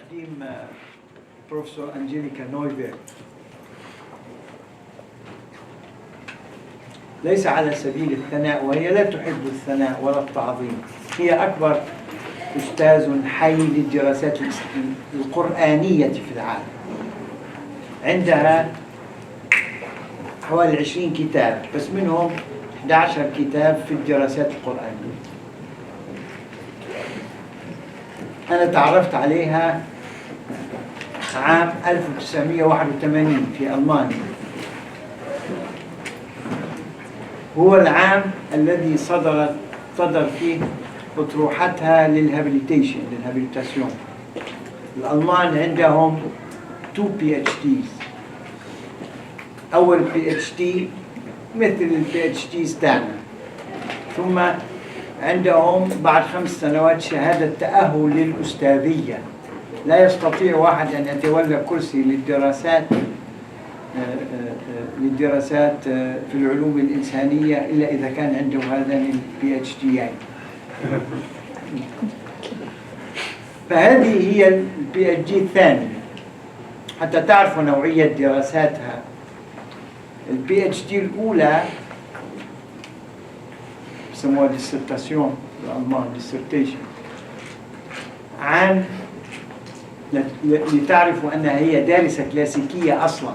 تقديم بروفيسور أنجيليكا نويفير ليس على سبيل الثناء، وهي لا تحب الثناء ولا التعظيم. هي أكبر أستاذ حي للدراسات القرآنية في العالم. عندها حوالي 20 كتاب، بس منهم 11 كتاب في الدراسات القرآنية. أنا تعرفت عليها عام 1981 في ألمانيا، هو العام الذي صدر فيه أطروحتها للهابيليتاسيون. الألمان عندهم 2 PhDs. أول PhD مثل PhDs تاعنا، ثم عندهم بعد 5 سنوات شهادة تأهل للأستاذية. لا يستطيع واحد أن يتولى كرسي للدراسات في العلوم الإنسانية إلا إذا كان عنده هذان PhD يعني. فهذه هي PhD الثانية. حتى تعرفوا نوعية دراساتها، PhD الأولى يسموها dissertation بالألمان dissertation، عن لتعرفوا أنها هي دارسة كلاسيكية أصلا،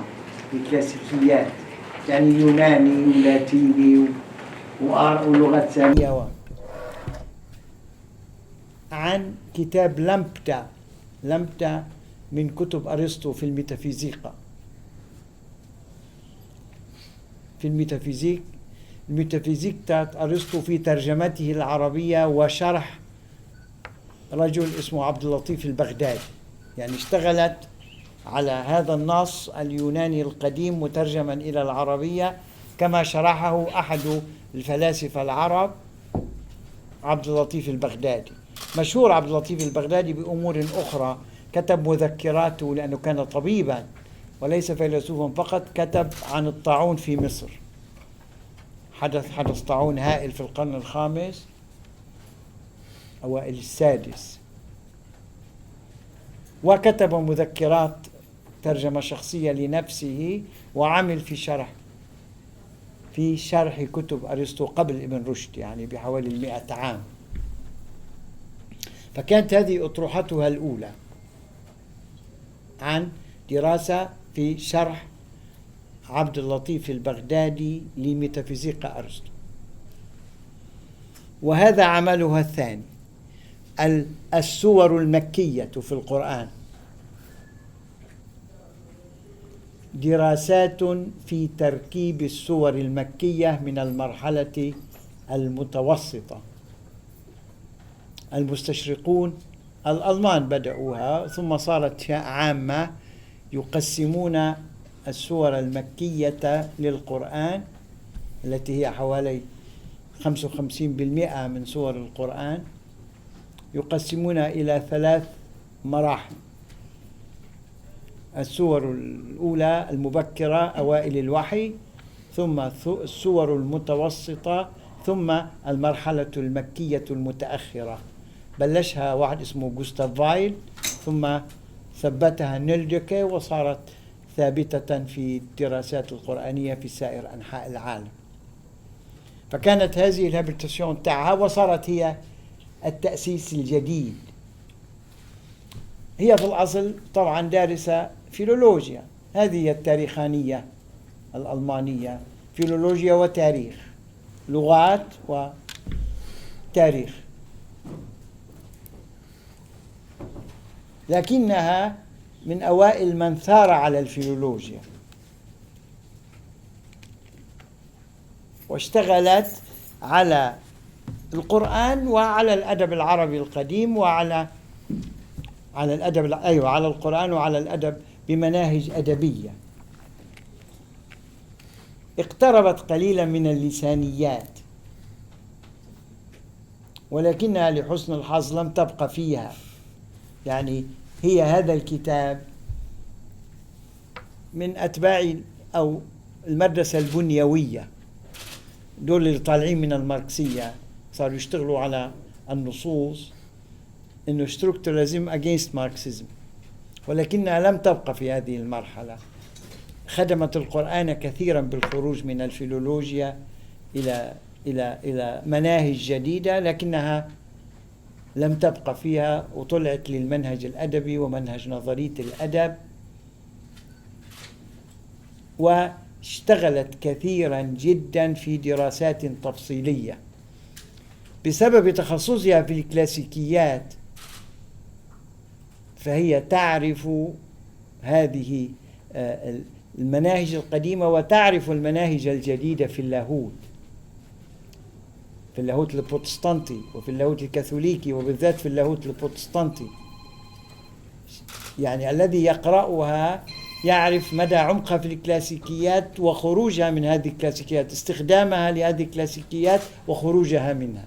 الكلاسيكيات يعني يوناني ولاتيني ولغات ثانية، عن كتاب لمبتا من كتب أرسطو في الميتافيزيقا. الميتافيزيك تاعت أرسطو في ترجمته العربية وشرح رجل اسمه عبد اللطيف البغدادي، يعني اشتغلت على هذا النص اليوناني القديم مترجما إلى العربية كما شرحه أحد الفلاسفة العرب عبد اللطيف البغدادي. مشهور عبد اللطيف البغدادي بأمور أخرى، كتب مذكراته لأنه كان طبيبا وليس فيلسوفا فقط. كتب عن الطاعون في مصر، حدث طاعون هائل في القرن الخامس أوائل السادس، وكتب مذكرات ترجمة شخصية لنفسه، وعمل في شرح كتب أرسطو قبل ابن رشد يعني بحوالي 100 عام. فكانت هذه أطروحتها الأولى عن دراسة في شرح عبد اللطيف البغدادي لميتافيزيقا أرسطو. وهذا عملها الثاني، السور المكية في القرآن، دراسات في تركيب السور المكية من المرحلة المتوسطة. المستشرقون الألمان بدأوها، ثم صارت عامة، يقسمون السور المكية للقرآن التي هي حوالي 55% من سور القرآن، يقسمونها إلى 3 مراحل. السور الأولى المبكرة أوائل الوحي، ثم السور المتوسطة، ثم المرحلة المكية المتأخرة. بلشها واحد اسمه جوستاف فايل، ثم ثبتها نيلدكي، وصارت ثابتة في الدراسات القرآنية في سائر أنحاء العالم. فكانت هذه الهابيليتاسيون تاعها، وصارت هي التأسيس الجديد. هي في الأصل طبعا دارسة فيلولوجيا، هذه التاريخانية الألمانية، فيلولوجيا وتاريخ، لغات وتاريخ، لكنها من أوائل من ثار على الفيلولوجيا، واشتغلت على القرآن وعلى الأدب العربي القديم، وعلى الأدب على القرآن وعلى الأدب بمناهج أدبية. اقتربت قليلا من اللسانيات، ولكنها لحسن الحظ لم تبقى فيها. يعني هي هذا الكتاب من أتباع أو المدرسة البنيوية، دول اللي طالعين من الماركسية، صاروا يشتغلوا على النصوص إنه structuralism against Marxism، ولكنها لم تبقى في هذه المرحلة. خدمت القرآن كثيرا بالخروج من الفيلولوجيا إلى مناهج جديدة، لكنها لم تبقى فيها، وطلعت للمنهج الأدبي ومنهج نظرية الأدب، واشتغلت كثيرا جدا في دراسات تفصيلية. بسبب تخصصها في الكلاسيكيات فهي تعرف هذه المناهج القديمة وتعرف المناهج الجديدة في اللاهوت، في اللاهوت البروتستانتي وفي اللاهوت الكاثوليكي، وبالذات في اللاهوت البروتستانتي. يعني الذي يقرأها يعرف مدى عمقها في الكلاسيكيات وخروجها من هذه الكلاسيكيات، استخدامها لهذه الكلاسيكيات وخروجها منها.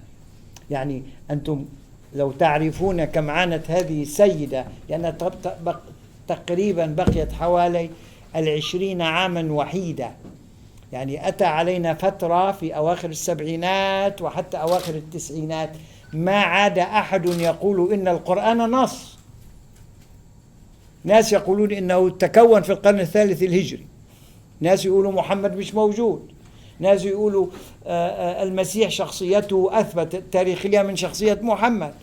يعني أنتم لو تعرفون كم عانت هذه السيدة، لأنها تقريبا بقيت حوالي 20 عاما وحيدة. يعني أتى علينا فترة في أواخر السبعينات وحتى أواخر التسعينات ما عاد أحد يقول إن القرآن نص. ناس يقولون إنه تكون في القرن الثالث الهجري، ناس يقولوا محمد مش موجود، ناس يقولوا المسيح شخصيته أثبت تاريخيا من شخصية محمد،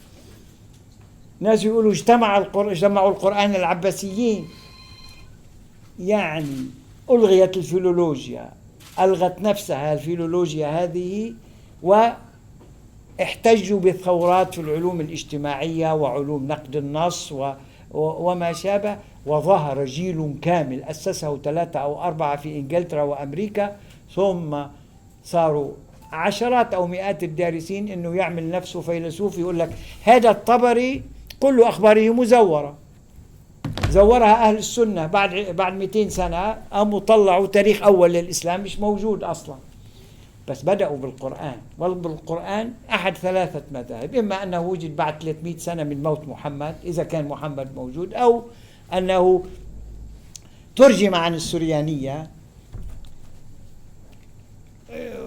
ناس يقولوا اجتمعوا القرآن العباسيين. يعني ألغيت الفيلولوجيا، ألغت نفسها الفيلولوجيا هذه، واحتجوا بالثورات في العلوم الاجتماعية وعلوم نقد النص وما شابه، وظهر جيل كامل أسسه 3 أو 4 في إنجلترا وأمريكا، ثم صاروا عشرات أو مئات الدارسين إنه يعمل نفسه فيلسوف، يقول لك هذا الطبري كل أخباره مزورة، زورها أهل السنة بعد 200 سنة، قاموا طلعوا تاريخ أول للإسلام مش موجود أصلا. بس بدأوا بالقرآن، وبالقرآن أحد 3 مذاهب، إما أنه وجد بعد 300 سنة من موت محمد إذا كان محمد موجود، أو أنه ترجم عن السريانية.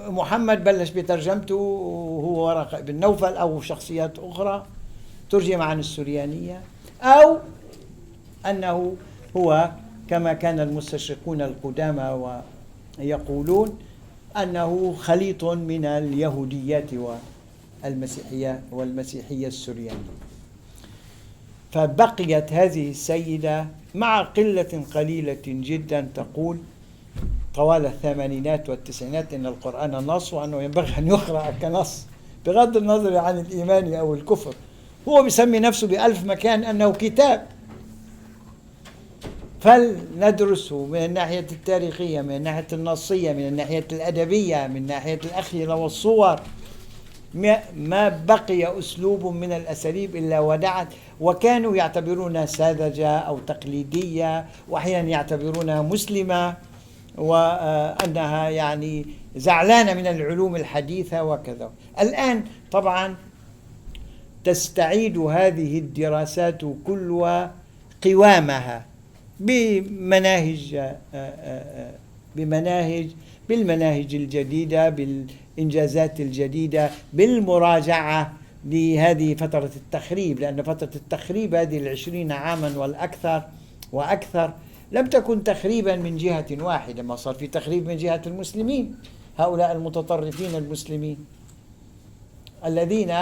محمد بلش بترجمته وهو ورقة بن نوفل أو شخصيات أخرى، ترجم عن السريانية، أو أنه هو كما كان المستشرقون القدامى ويقولون أنه خليط من اليهوديات والمسيحية السريانية. فبقيت هذه السيدة مع قلة قليلة جدا تقول طوال الثمانينات والتسعينات إن القرآن نص، وأنه ينبغي أن يقرأ كنص بغض النظر عن الإيمان أو الكفر. هو بيسمي نفسه ب1000 مكان أنه كتاب. فلندرسه من الناحية التاريخية، من الناحية النصية، من الناحية الأدبية، من ناحية الأخيلة والصور. ما بقي أسلوب من الأساليب إلا ودعت، وكانوا يعتبرونها ساذجة أو تقليدية، وأحيانا يعتبرونها مسلمة، وأنها يعني زعلانة من العلوم الحديثة وكذا. الآن طبعا تستعيد هذه الدراسات كلها قوامها بالمناهج الجديدة، بالإنجازات الجديدة، بالمراجعة لهذه فترة التخريب. لأن فترة التخريب هذه 20 عاما وأكثر لم تكن تخريبا من جهة واحدة، ما صار في تخريب من جهة المسلمين، هؤلاء المتطرفين المسلمين الذين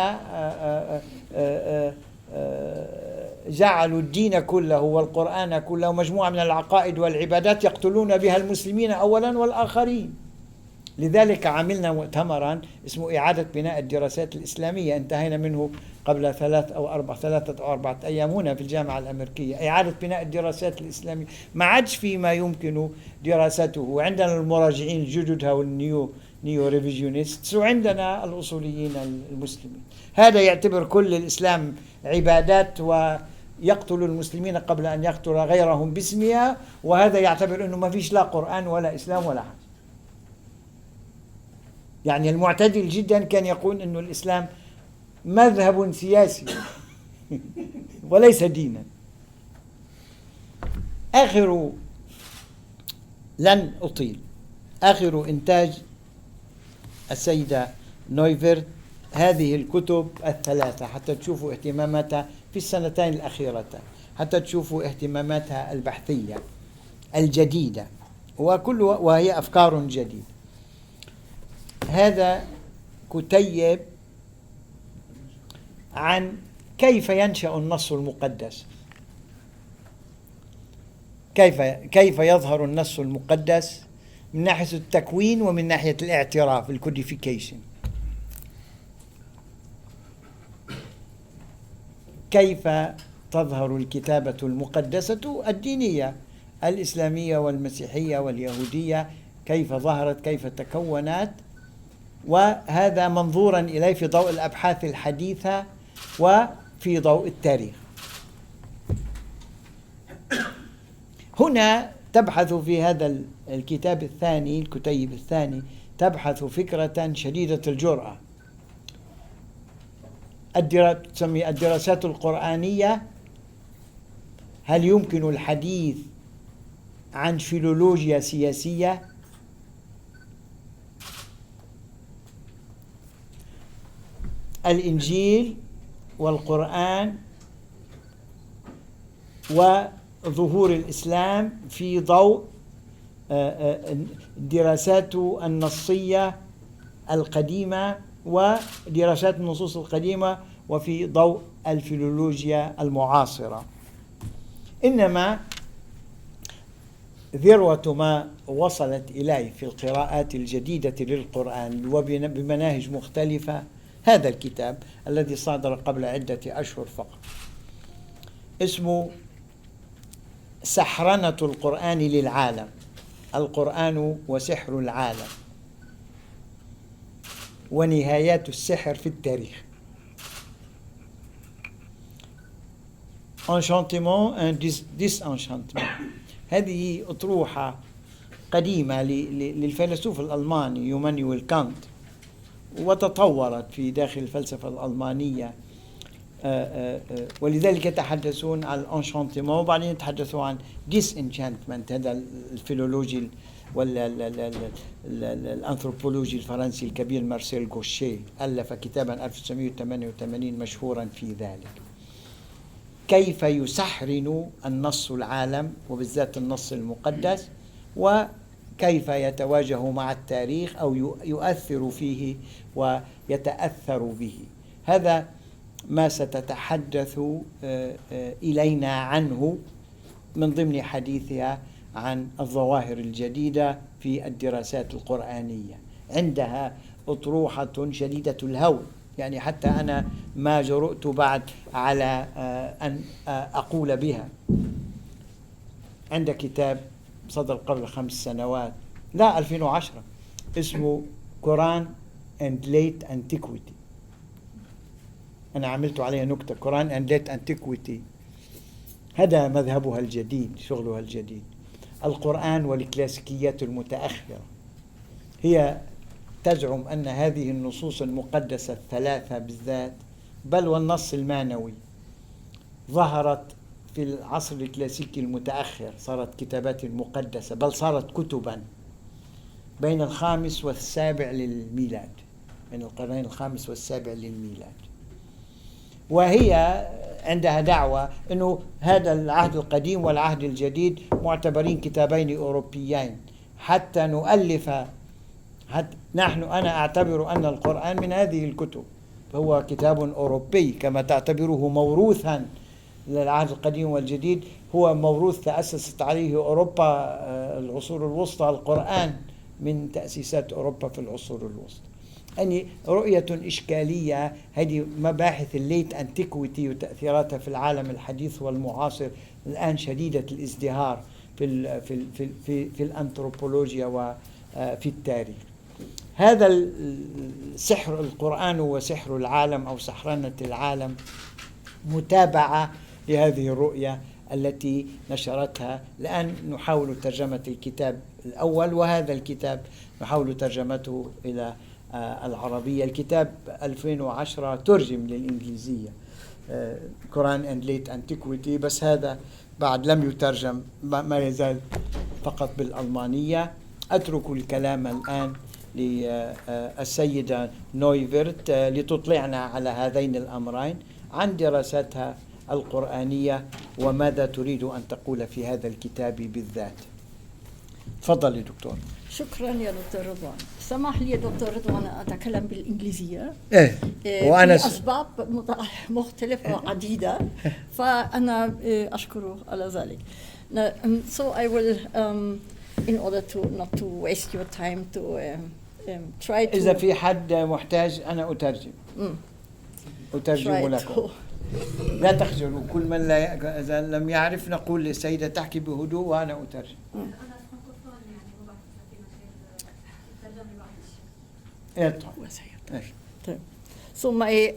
جعلوا الدين كله والقرآن كله مجموعة من العقائد والعبادات يقتلون بها المسلمين أولا والآخرين. لذلك عملنا مؤتمرا اسمه إعادة بناء الدراسات الإسلامية، انتهينا منه قبل 3 أو 4 أيام هنا في الجامعة الأمريكية. إعادة بناء الدراسات الإسلامية ما عادش فيما يمكن دراسته، وعندنا المراجعين الجدد والنيو ريفيجيونيستس، وعندنا الأصوليين المسلمين. هذا يعتبر كل الإسلام عبادات ويقتل المسلمين قبل أن يقتل غيرهم باسمها، وهذا يعتبر أنه ما فيش لا قرآن ولا إسلام ولا حاجة. يعني المعتدل جدا كان يقول أنه الإسلام مذهب سياسي وليس دينا. لن أطيل، آخر إنتاج السيدة نويفرت هذه الكتب 3 حتى تشوفوا اهتماماتها في السنتين الأخيرتين. حتى تشوفوا اهتماماتها البحثية الجديدة، وهي أفكار جديدة. هذا كتيب عن كيف ينشأ النص المقدس، كيف يظهر النص المقدس من ناحية التكوين ومن ناحية الاعتراف، الكوديفيكيشن. كيف تظهر الكتابة المقدسة الدينية الإسلامية والمسيحية واليهودية، كيف ظهرت، كيف تكونت، وهذا منظورا إليه في ضوء الأبحاث الحديثة وفي ضوء التاريخ. هنا تبحث في هذا الكتاب الثاني، الكتيب الثاني، تبحث فكرة شديدة الجرأة، تسمي الدراسات القرآنية. هل يمكن الحديث عن فيلولوجيا سياسية؟ الإنجيل والقرآن وظهور الإسلام في ضوء الدراسات النصية القديمة ودراسات النصوص القديمة، وفي ضوء الفيلولوجيا المعاصرة. إنما ذروة ما وصلت إليه في القراءات الجديدة للقرآن وبمناهج مختلفة هذا الكتاب الذي صدر قبل عدة أشهر فقط، اسمه سحرنة القرآن للعالم، القرآن وسحر العالم، ونهايات السحر في التاريخ. Enchantement and disenchantement. هذه أطروحة قديمة للفيلسوف الألماني يومانويل كانت، وتطورت في داخل الفلسفة الألمانية، ولذلك يتحدثون عن الانشانتمون وبعدين يتحدثوا عن disenchantment. هذا الفيلولوجي والأنثروبولوجي الفرنسي الكبير مارسيل غوشيه ألف كتابا 1988 مشهورا في ذلك، كيف يسحرن النص العالم وبالذات النص المقدس، وكيف يتواجه مع التاريخ أو يؤثر فيه ويتأثر به. هذا ما ستتحدث إلينا عنه من ضمن حديثها عن الظواهر الجديدة في الدراسات القرآنية. عندها أطروحة شديدة الهول، يعني حتى أنا ما جرؤت بعد على أن أقول بها. عند كتاب صدر قبل 5 سنوات، لا 2010، اسمه Quran and Late Antiquity. أنا عملت عليها نكتة، Quran and Late Antiquity. هذا مذهبها الجديد، شغلها الجديد، القرآن والكلاسيكيات المتأخرة. هي تزعم أن هذه النصوص المقدسة الثلاثة بالذات، بل والنص المانوي، ظهرت في العصر الكلاسيكي المتأخر، صارت كتابات مقدسة، بل صارت كتبا بين الخامس والسابع للميلاد، بين القرنين الخامس والسابع للميلاد. وهي عندها دعوة أنه هذا العهد القديم والعهد الجديد معتبرين كتابين أوروبيين، حتى نؤلف أنا أعتبر أن القرآن من هذه الكتب، فهو كتاب أوروبي كما تعتبره موروثا للعهد القديم والجديد، هو موروث تأسست عليه أوروبا العصور الوسطى. القرآن من تأسيسات أوروبا في العصور الوسطى. يعني رؤية إشكالية. هذه مباحث الليت أنتيكويتي وتأثيراتها في العالم الحديث والمعاصر الآن شديدة الازدهار في الأنثروبولوجيا وفي التاريخ. هذا السحر، القرآن وسحر العالم أو سحرنة العالم، متابعة لهذه الرؤية التي نشرتها. الآن نحاول ترجمة الكتاب الأول، وهذا الكتاب نحاول ترجمته إلى العربية. الكتاب 2010 ترجم للإنجليزية، Quran and Late Antiquity، بس هذا بعد لم يترجم، ما يزال فقط بالألمانية. أترك الكلام الآن للسيدة نويفرت لتطلعنا على هذين الأمرين عن دراساتها القرآنية، وماذا تريد أن تقول في هذا الكتاب بالذات؟ تفضلي دكتور. شكرا يا دكتور رضوان. سمح لي يا دكتور رضوان أتكلم بالإنجليزية وأنا لأسباب مختلفة وعديدة، فأنا أشكره على ذلك. So I will, in order to not to waste your time, to try to. إذا في حد محتاج أنا أترجم لكم. لا تخجلوا، كل من لا إذا لم يعرف نقول للسيدة تحكي بهدوء وأنا أترجم. So my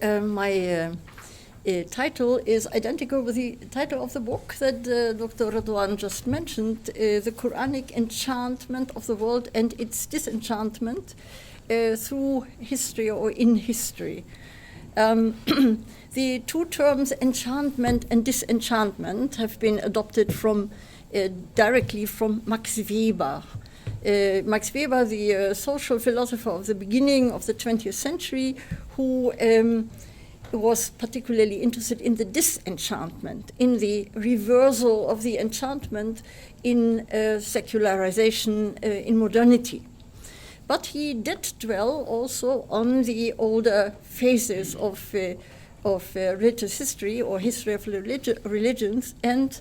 title is identical with the title of the book that Dr. Radwan just mentioned, The Quranic Enchantment of the World and Its Disenchantment Through History or in History. The two terms enchantment and disenchantment have been adopted from directly from Max Weber. Max Weber, the social philosopher of the beginning of the 20th century, who was particularly interested in the disenchantment, in the reversal of the enchantment in secularization in modernity. But he did dwell also on the older phases of religious history or history of religions, and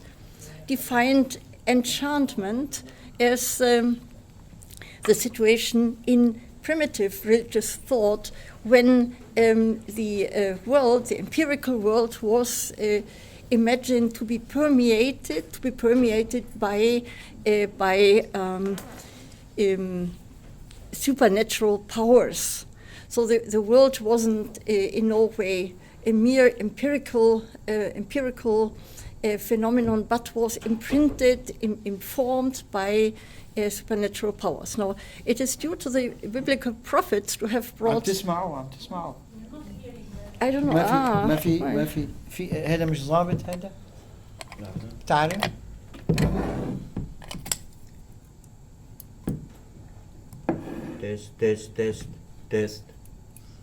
defined enchantment as the situation in primitive religious thought when the world, the empirical world, was imagined to be permeated by supernatural powers. So the world wasn't in no way a mere empirical phenomenon, but was imprinted, informed by supernatural powers. Now, it is due to the biblical prophets to have brought. عم تسمعوا. I don't know. ما في هذا مش ضابط هذا؟ تعرف؟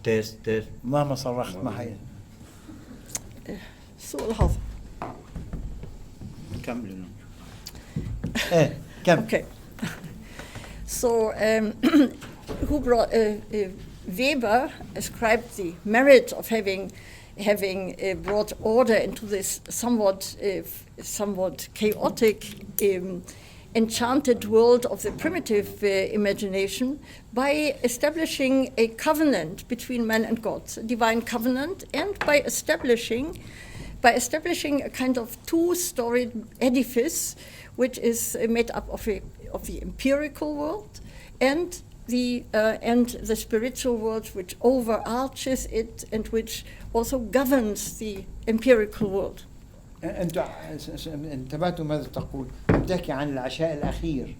تست ما صرخت معي. سوء الحظ. كمل. Okay. So, who brought Weber ascribed the merit of having brought order into this somewhat chaotic, enchanted world of the primitive imagination by establishing a covenant between man and God, a divine covenant, and by establishing a kind of two-storied edifice, which is made up of the empirical world and the spiritual world, which overarches it and which also governs the empirical world. أنت انتبهتوا ماذا تقول؟ تحكي عن العشاء الأخير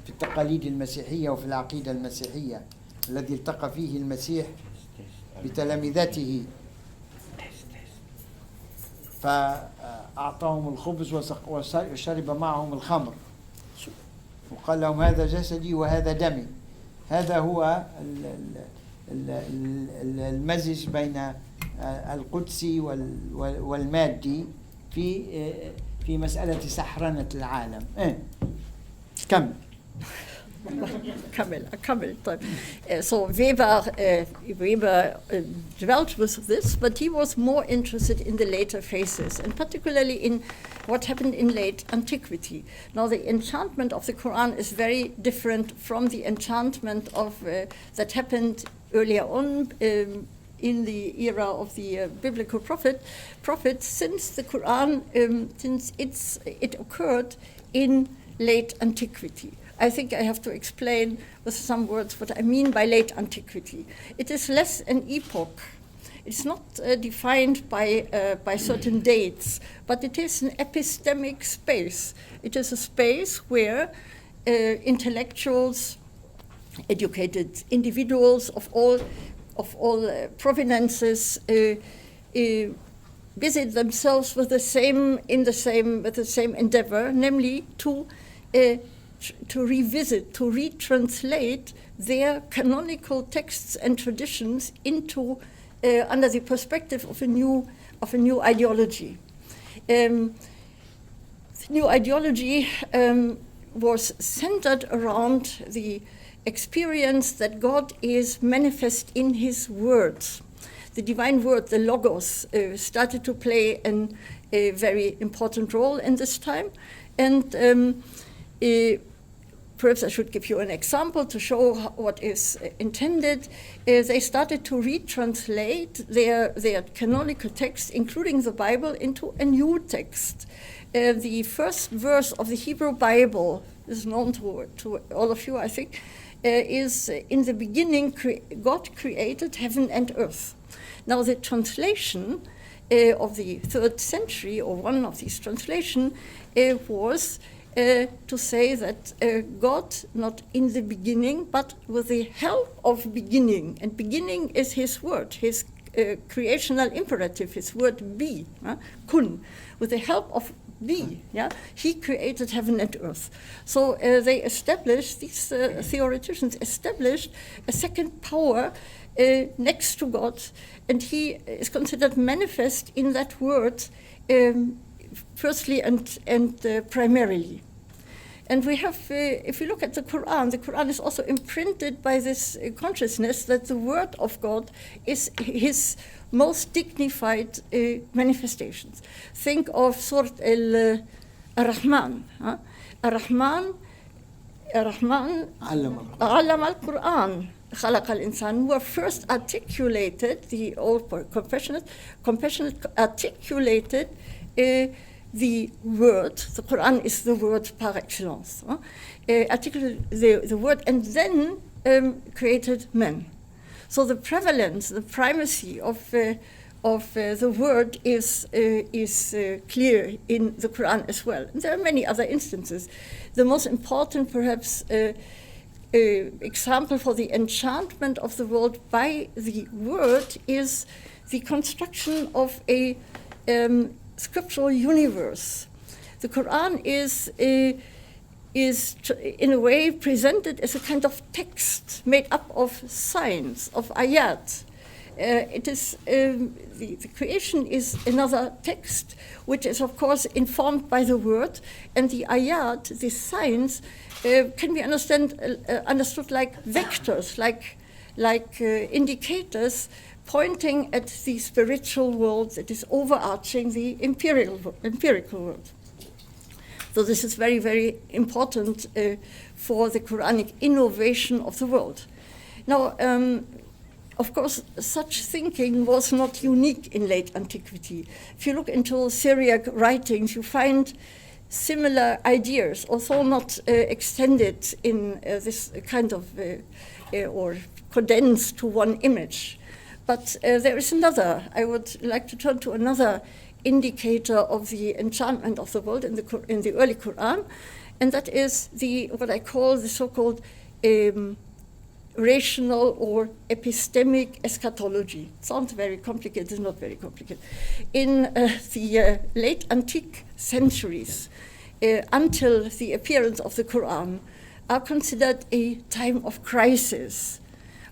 في التقاليد المسيحية وفي العقيدة المسيحية الذي التقى فيه المسيح بتلامذته فأعطاهم الخبز وشرب معهم الخمر وقال لهم هذا جسدي وهذا دمي. هذا هو المزج بين القدسي والمادي في مسألة سحرنة العالم. كمل. So Weber dwelt with this, but he was more interested in the later phases, and particularly in what happened in late antiquity. Now, the enchantment of the Quran is very different from the enchantment that happened earlier on in the era of the biblical prophets, since the Quran, it occurred in late antiquity. I think I have to explain with some words what I mean by late antiquity. It is less an epoch. It's not defined by certain dates, but it is an epistemic space. It is a space where intellectuals, educated individuals of all proveniences busy themselves with the same endeavor, namely to revisit, to retranslate their canonical texts and traditions into under the perspective of a new ideology. The new ideology was centered around the experience that God is manifest in his words. The divine word, the Logos, started to play a very important role in this time. And perhaps I should give you an example to show what is intended. They started to retranslate their canonical text, including the Bible, into a new text. The first verse of the Hebrew Bible is known to all of you, I think, is in the beginning, God created heaven and earth. Now the translation of the 3rd century, or one of these translations, was to say that God, not in the beginning, but with the help of beginning, and beginning is his word, his creational imperative, his word be, kun, with the help of be, he created heaven and earth. So they established, these theoreticians established a second power next to God, and he is considered manifest in that word, firstly and primarily. And we have, if you look at the Quran is also imprinted by this consciousness that the word of God is his most dignified manifestations. Think of Surah Al-Rahman. Ar-Rahman, علم القرآن خلق الإنسان, who first articulated, the old compassionate articulated the word. The Quran is the word par excellence. Articulated the word and then created man. So the prevalence, the primacy of the word is clear in the Quran as well. And there are many other instances. The most important, perhaps, example for the enchantment of the world by the word is the construction of a scriptural universe. The Quran is in a way presented as a kind of text made up of signs, of ayat. It is the creation is another text, which is of course informed by the word, and the ayat, the signs, can be understood like vectors, like indicators pointing at the spiritual world that is overarching the empirical world. So this is very, very important for the Quranic innovation of the world. Now, of course, such thinking was not unique in late antiquity. If you look into Syriac writings, you find similar ideas, although not extended in this kind of, or condensed to one image. But there is another, I would like to turn to another indicator of the enchantment of the world in the early Quran, and that is what I call the so-called rational or epistemic eschatology. It sounds very complicated, it's not very complicated. In the late antique centuries, until the appearance of the Quran, are considered a time of crisis,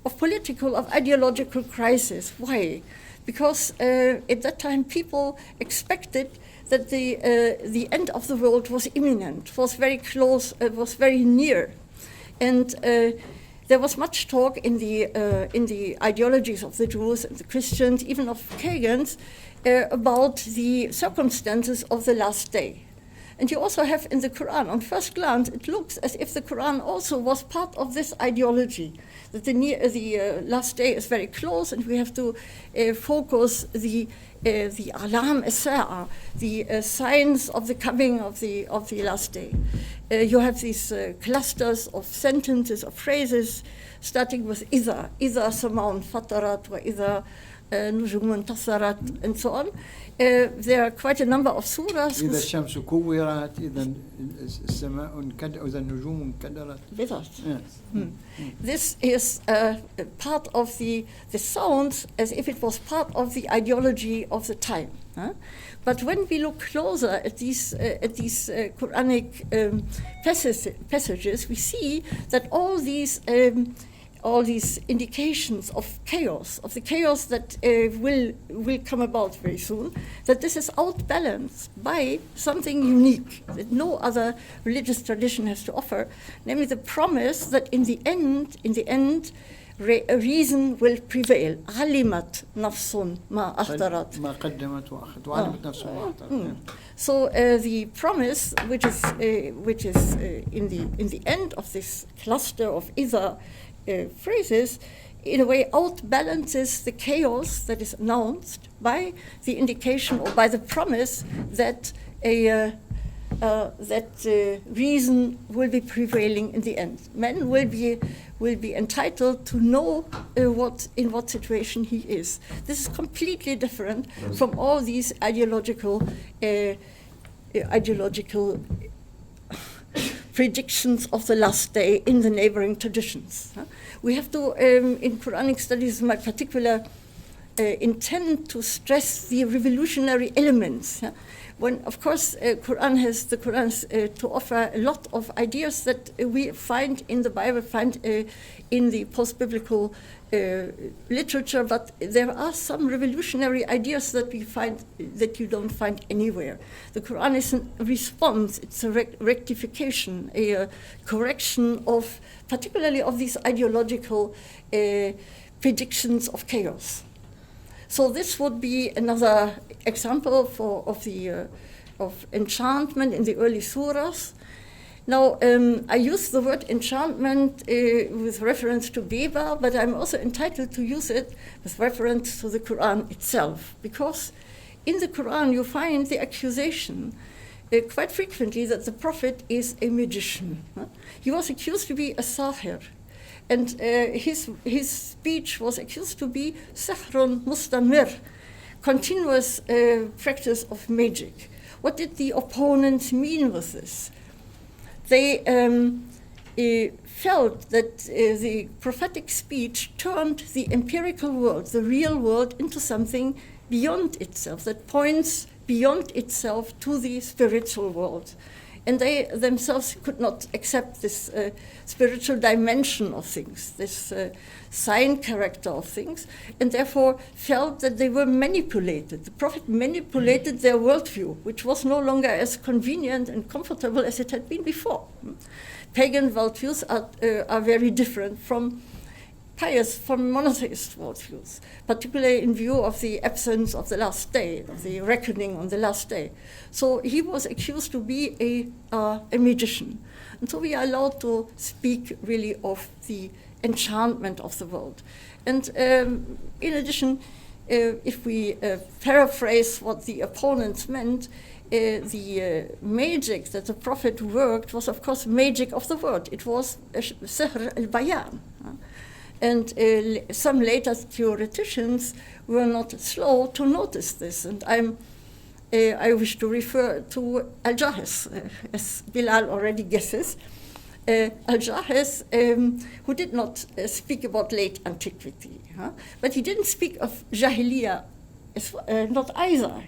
of political, of ideological crisis. Why? Because at that time people expected that the end of the world was imminent, was very close, was very near. And there was much talk in the ideologies of the Jews and the Christians, even of pagans, about the circumstances of the last day. And you also have in the Quran, on first glance, it looks as if the Quran also was part of this ideology, that the last day is very close and we have to focus the alam as-sa'a, the signs of the coming of the last day. You have these clusters of sentences, of phrases, starting with إِذَا سَمَاءٌ فَطَرَتْ وَإِذَا نُجُومٌ تَصَّرَتْ, and so on. There are quite a number of surahs. إذا الشمس كورت, إذا السماء انكدرت, إذا النجوم انكدرت. This is part of the sounds as if it was part of the ideology of the time. But when we look closer at these Quranic passages, we see that all these all these indications of chaos, of the chaos that will come about very soon, that this is outbalanced by something unique that no other religious tradition has to offer, namely the promise that in the end, reason will prevail. علمت نفس ما أحضرت. ما قدمت وأخذت وعلمت نفس ما أحضرت. So the promise, which is in the end of this cluster of either phrases, in a way outbalances the chaos that is announced by the indication or by the promise that reason will be prevailing in the end. Man will be entitled to know in what situation he is. This is completely different from all these ideological predictions of the last day in the neighboring traditions. We have to, in Quranic studies, my particular intent to stress the revolutionary elements. When, of course, the Quran has to offer a lot of ideas that we find in the Bible, find in the post-biblical literature, but there are some revolutionary ideas that we find that you don't find anywhere. The Quran is a response; it's a rectification, a correction of, particularly of these ideological predictions of chaos. So this would be another example of enchantment in the early surahs. Now, I use the word enchantment with reference to Weber, but I'm also entitled to use it with reference to the Quran itself, because in the Quran you find the accusation quite frequently that the Prophet is a magician. He was accused to be a sahir. And his speech was accused to be sahrun mustamir, continuous practice of magic. What did the opponents mean with this? They felt that the prophetic speech turned the empirical world, the real world, into something beyond itself, that points beyond itself to the spiritual world. And they themselves could not accept this spiritual dimension of things, this sign character of things, and therefore felt that they were manipulated. The Prophet manipulated their worldview, which was no longer as convenient and comfortable as it had been before. Pagan worldviews are very different from monotheist worldviews, particularly in view of the absence of the last day, of the reckoning on the last day. So he was accused to be a magician. And so we are allowed to speak really of the enchantment of the world. And in addition, if we paraphrase what the opponents meant, the magic that the Prophet worked was, of course, magic of the word. It was sihr al-bayan. And some later theoreticians were not slow to notice this. And I wish to refer to Al-Jahiz, as Bilal already guesses. Al-Jahiz, who did not speak about late antiquity, but he didn't speak of Jahiliyyah, not either.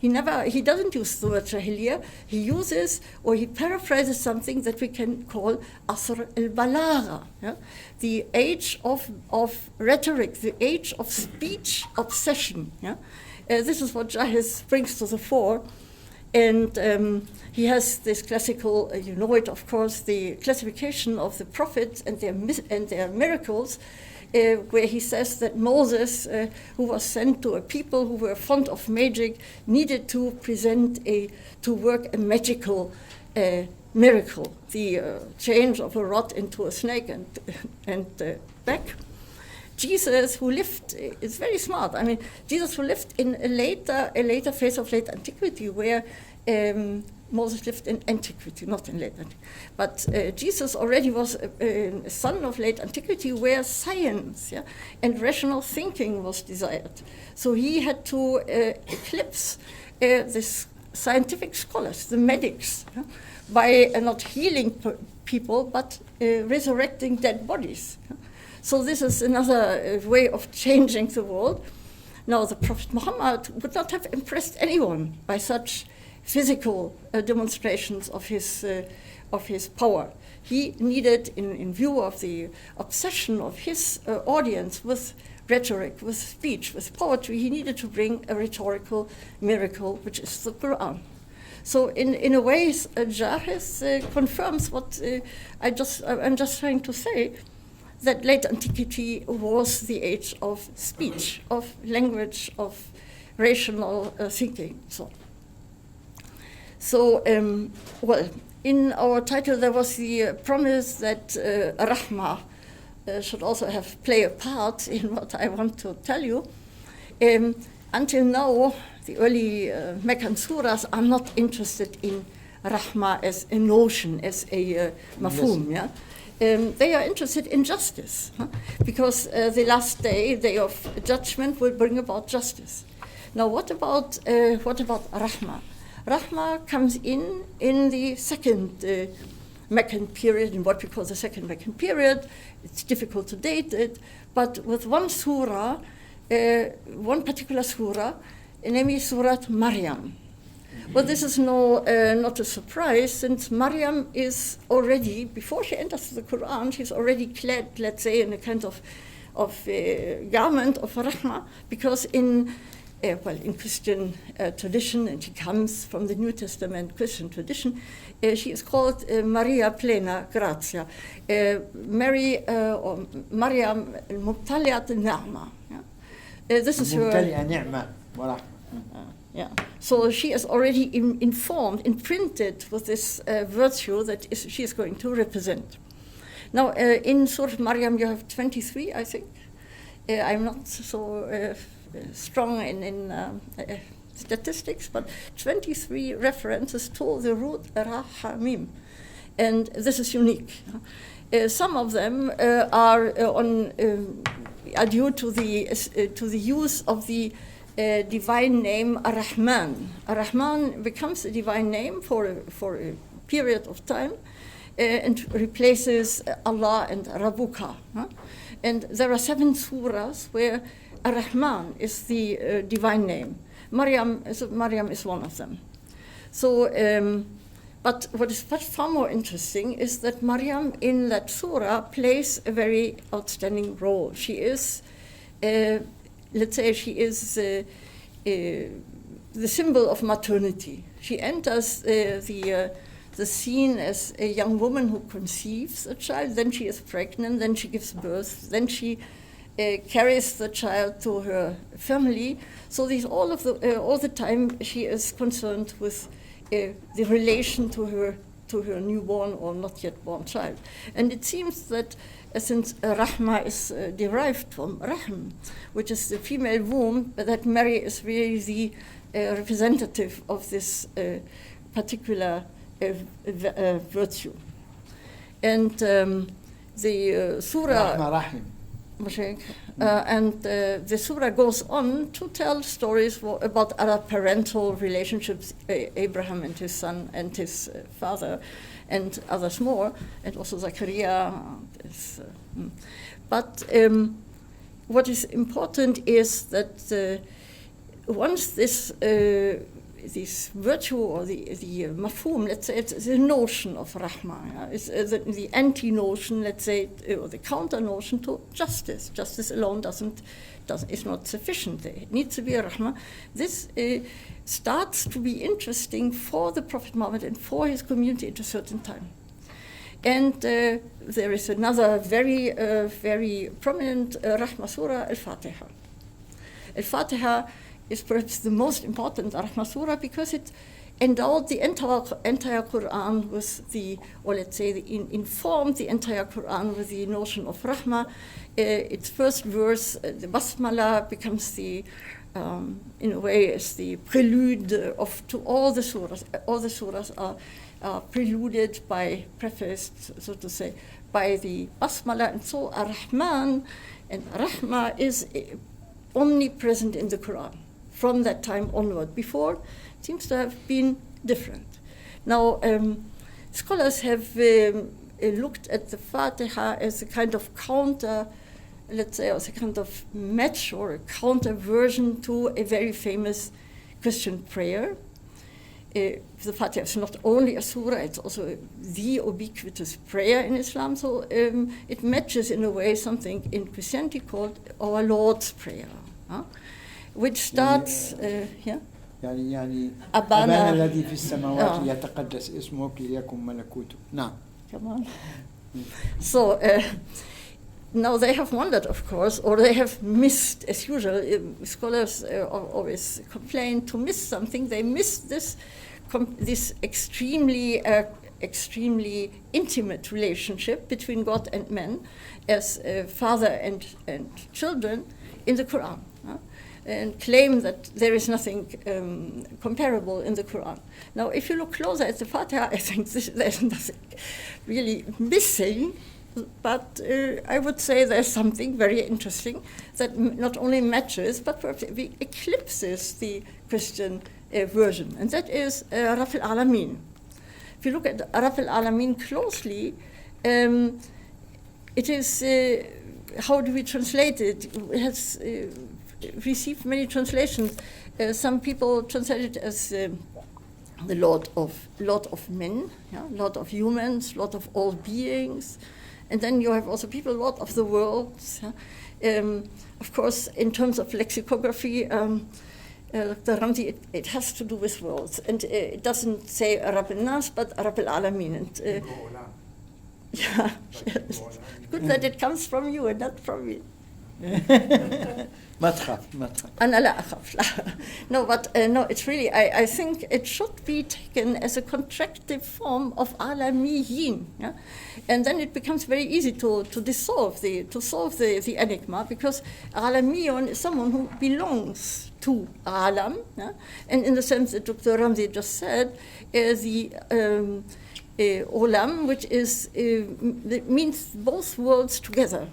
He doesn't use the word Jahiliyyah. He uses, or he paraphrases something that we can call Asr al-Balagha, the age of rhetoric, the age of speech obsession. This is what Jahiz brings to the fore. And he has this classical, you know it, of course, the classification of the prophets and their miracles, where he says that Moses, who was sent to a people who were fond of magic, needed to work a magical miracle, the change of a rod into a snake and back. Jesus, who lived, is very smart. I mean, Jesus, who lived in a later phase of late antiquity, where Moses lived in antiquity, not in late antiquity. But Jesus already was a son of late antiquity, where science and rational thinking was desired. So he had to eclipse this scientific scholars, the medics, by not healing people, but resurrecting dead bodies. So this is another way of changing the world. Now, the Prophet Muhammad would not have impressed anyone by such physical demonstrations of his of his power. He needed, in view of the obsession of his audience with rhetoric, with speech, with poetry, he needed to bring a rhetorical miracle, which is the Quran. So in a way, Jahiz confirms what I'm just trying to say, that late antiquity was the age of speech, of language, of rational thinking. So well, in our title there was the promise that Rahma should also play a part in what I want to tell you. Until now, the early Meccan surahs are not interested in Rahma as a notion, as a mafhum. Yeah? They are interested in justice, because the last day of judgment, will bring about justice. Now, what about Rahma? Rahma comes in the second Meccan period, in what we call the second Meccan period. It's difficult to date it, but with one surah, one particular surah, namely Surah Maryam. Well, this is not a surprise, since Maryam is already, before she enters the Quran, she's already clad, let's say, in a kind of garment of Rahma, because in Christian tradition, and she comes from the New Testament Christian tradition, she is called Maria Plena Grazia, Mary or Maryam Mubtaliat Ni'ma. This is her. Yeah. So she is already imprinted with this virtue that she is going to represent. Now, in Surah Maryam, you have 23, I think. I'm not so strong in statistics, but 23 references to the root Ra Ha Mim, and this is unique. Some of them are due to the use of the divine name Ar-Rahman. Ar-Rahman becomes a divine name for a period of time and replaces Allah and Rabbuka. And there are 7 surahs where Ar-Rahman is the divine name. Maryam is one of them. So, but what is far more interesting is that Maryam in that surah plays a very outstanding role. She is, let's say, she is the symbol of maternity. She enters the scene as a young woman who conceives a child, then she is pregnant, then she gives birth, then she carries the child to her family. So all the time she is concerned with the relation to her newborn or not yet born child. And it seems that since Rahma is derived from Rahm, which is the female womb, that Mary is really the representative of this particular virtue. And the surah... Rahma Rahim. And the surah goes on to tell stories about other parental relationships, Abraham and his son and his father, and others more, and also Zachariah. But what is important is that once this virtue or the mafhum, let's say, it's the notion of Rahma, it's the anti-notion, let's say, or the counter-notion to justice. Justice alone is not sufficient. It needs to be a Rahma. This starts to be interesting for the Prophet Muhammad and for his community at a certain time. And there is another very, very prominent Rahma surah, Al-Fatiha. Al-Fatiha is perhaps the most important Rahma surah because it endowed the entire Quran with informed the entire Quran with the notion of Rahma. Its first verse, the Basmala, becomes in a way, is the prelude to all the surahs. All the surahs are preluded prefaced, so to say, by the Basmala. And so Ar-Rahman and Rahma is omnipresent in the Quran from that time onward. Before, it seems to have been different. Now, scholars have looked at the Fatiha as a kind of counter, let's say, as a kind of match or a counter version to a very famous Christian prayer. the Fatiha is not only a surah, it's also the ubiquitous prayer in Islam. So it matches in a way something in Christianity called our Lord's Prayer, which starts, يعني أبانا الذي في السماوات يتقدس اسمك ليكن ملكوته. نعم. Come on. So now they have wondered, of course, or they have missed, as usual. Scholars always complain to miss something. They missed this extremely intimate relationship between God and man as father and children in the Quran, and claim that there is nothing comparable in the Quran. Now, if you look closer at the Fatiha, I think there's nothing really missing. But I would say there's something very interesting that not only matches, but eclipses the Christian version, and that is Raf al-Alamin. If you look at Raf al-Alamin closely, it is, how do we translate it? It has received many translations. Some people translate it as the Lord of men, Lord of humans, Lord of all beings. And then you have also people, Lord of the worlds. Of course, in terms of lexicography, Dr. Ramzi, it has to do with worlds. And it doesn't say Arab al-Nas, but Arab al-Alamin. And yeah, yes. Good that it comes from you and not from me. ما تخاف. أنا لا أخاف. No, but no, it's really, I think it should be taken as a contractive form of alamiyin, and then it becomes very easy to solve the enigma, because alamiyun is someone who belongs to alam, and in the sense that Dr. Ramzi just said, the olam, which is means both worlds together.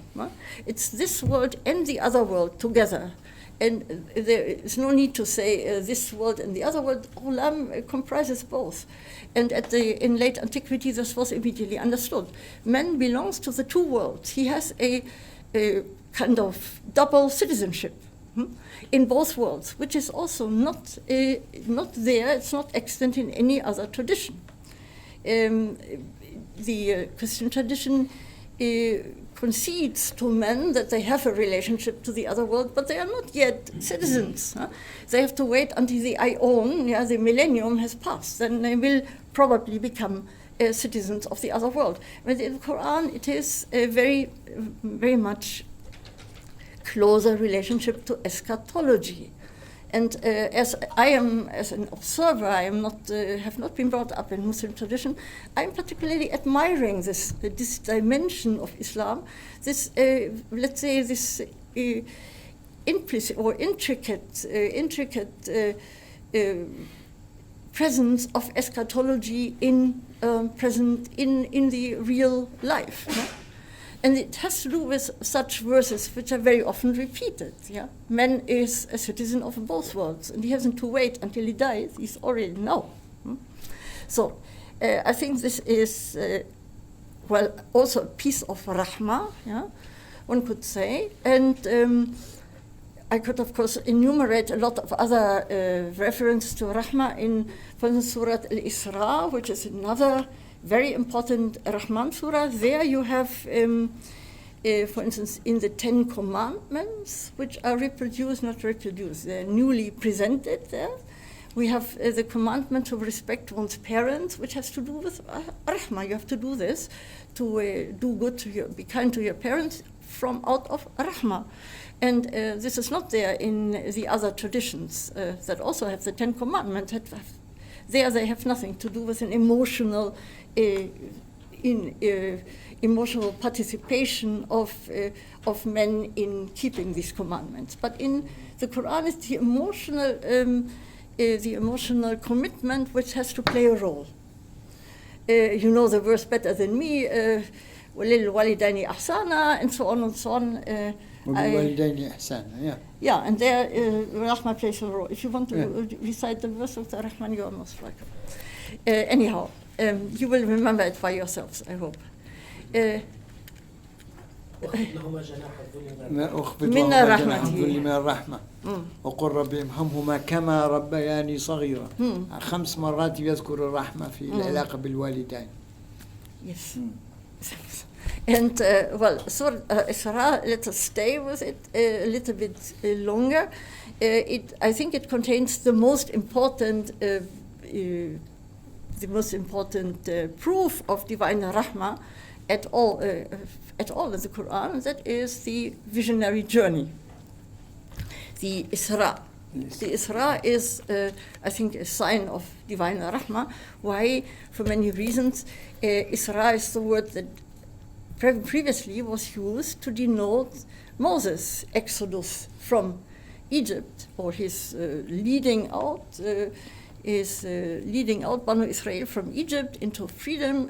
It's this world and the other world together, and there is no need to say this world and the other world. Olam comprises both, and in late antiquity this was immediately understood. Man belongs to the two worlds. He has a kind of double citizenship in both worlds, which is also not there. It's not extant in any other tradition. The Christian tradition concedes to men that they have a relationship to the other world, but they are not yet citizens. They have to wait until the Aion, the millennium, has passed. Then they will probably become citizens of the other world. But in the Quran, it is a very, very much closer relationship to eschatology. And as an observer, I am not, have not been brought up in Muslim tradition. I'm particularly admiring this dimension of Islam, this, let's say, this implicit or intricate presence of eschatology present in the real life. And it has to do with such verses which are very often repeated. Man is a citizen of both worlds, and he hasn't to wait until he dies. He's already now. So I think this is, also a piece of rahmah, one could say. And I could, of course, enumerate a lot of other references to rahmah in, for instance, Surah Al-Isra, which is another very important Rahman surah. There you have, for instance, in the 10 Commandments, which are they're newly presented there. We have the commandment to respect one's parents, which has to do with Rahmah. You have to do this, to do good, be kind to your parents from out of Rahmah. And this is not there in the other traditions that also have the 10 Commandments. There they have nothing to do with an emotional emotional participation of men in keeping these commandments. But in the Quran, it's the emotional commitment which has to play a role. You know the verse better than me, وَلِلْوَالِدَيْنِ أَحْسَانًا, and so on and so on. وَلِلْوَالِدَيْنِ إِحْسَانًا, yeah, and there Rahman plays a role. If you want to recite the verse of the Rahman, you are most welcome. Anyhow, you will remember it by yourselves, I hope. لهما جناح الذل ما أخفض من لهما جناح رحمته. الذل من الرحمة وقل رب ارحمهما كما ربياني صغيرا. 5 مرات يذكر الرحمة في العلاقة بالوالدين. Yes. And well, Surah Isra, let us stay with it a little bit longer. I think it contains the most important proof of divine rahmah at all in the Quran. That is the visionary journey, the Isra. Yes. The Isra is, I think, a sign of divine rahmah. Why? For many reasons. Isra is the word that previously was used to denote Moses' exodus from Egypt, or his leading out Banu Israel from Egypt into freedom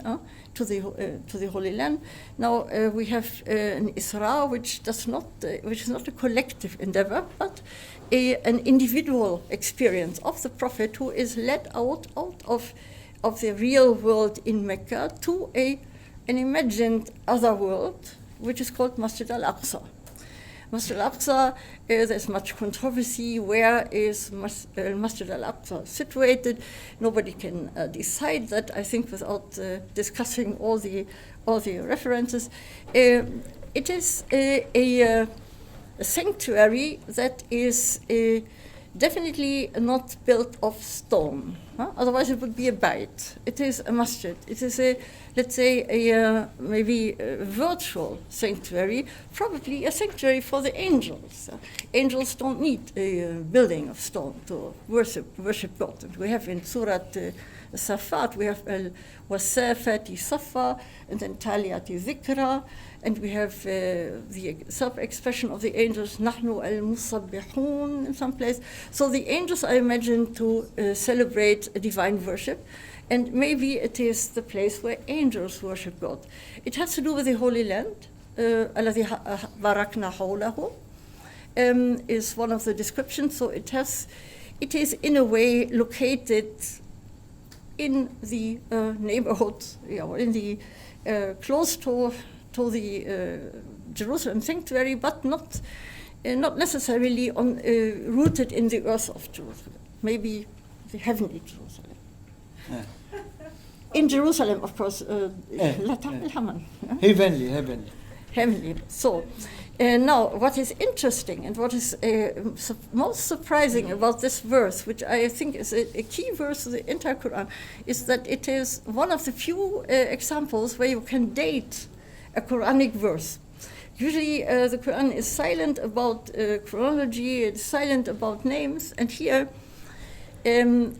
to the Holy Land. Now we have an Isra which is not a collective endeavor, but an individual experience of the Prophet, who is led out of the real world in Mecca to an imagined other world, which is called Masjid al-Aqsa. Masjid al-Aqsa, there's much controversy. Where is Masjid al-Aqsa situated? Nobody can decide that, I think, without discussing all the references. It is a sanctuary that is definitely not built of stone. Otherwise it would be a bait. It is a masjid. It is maybe a virtual sanctuary, probably a sanctuary for the angels. Angels don't need a building of stone to worship God. And we have in Surah Safat, we have Wasafati Safa, and then Taliyati Zikra, and we have the self-expression of the angels, Nahnu al-Musabbihun, in some place. So the angels are imagined to celebrate a divine worship, and maybe it is the place where angels worship God. It has to do with the Holy Land, الَّذِي بَارَكْنَا حَوْلَهُ, is one of the descriptions. So it is in a way located in the neighborhood, in the close to the Jerusalem sanctuary, but not necessarily rooted in the earth of Jerusalem. Maybe the heavenly Jerusalem. In Jerusalem, of course. Heavenly. So now, what is interesting and what is most surprising about this verse, which I think is a key verse of the entire Quran, is that it is one of the few examples where you can date a Quranic verse. Usually the Quran is silent about chronology, it's silent about names, and here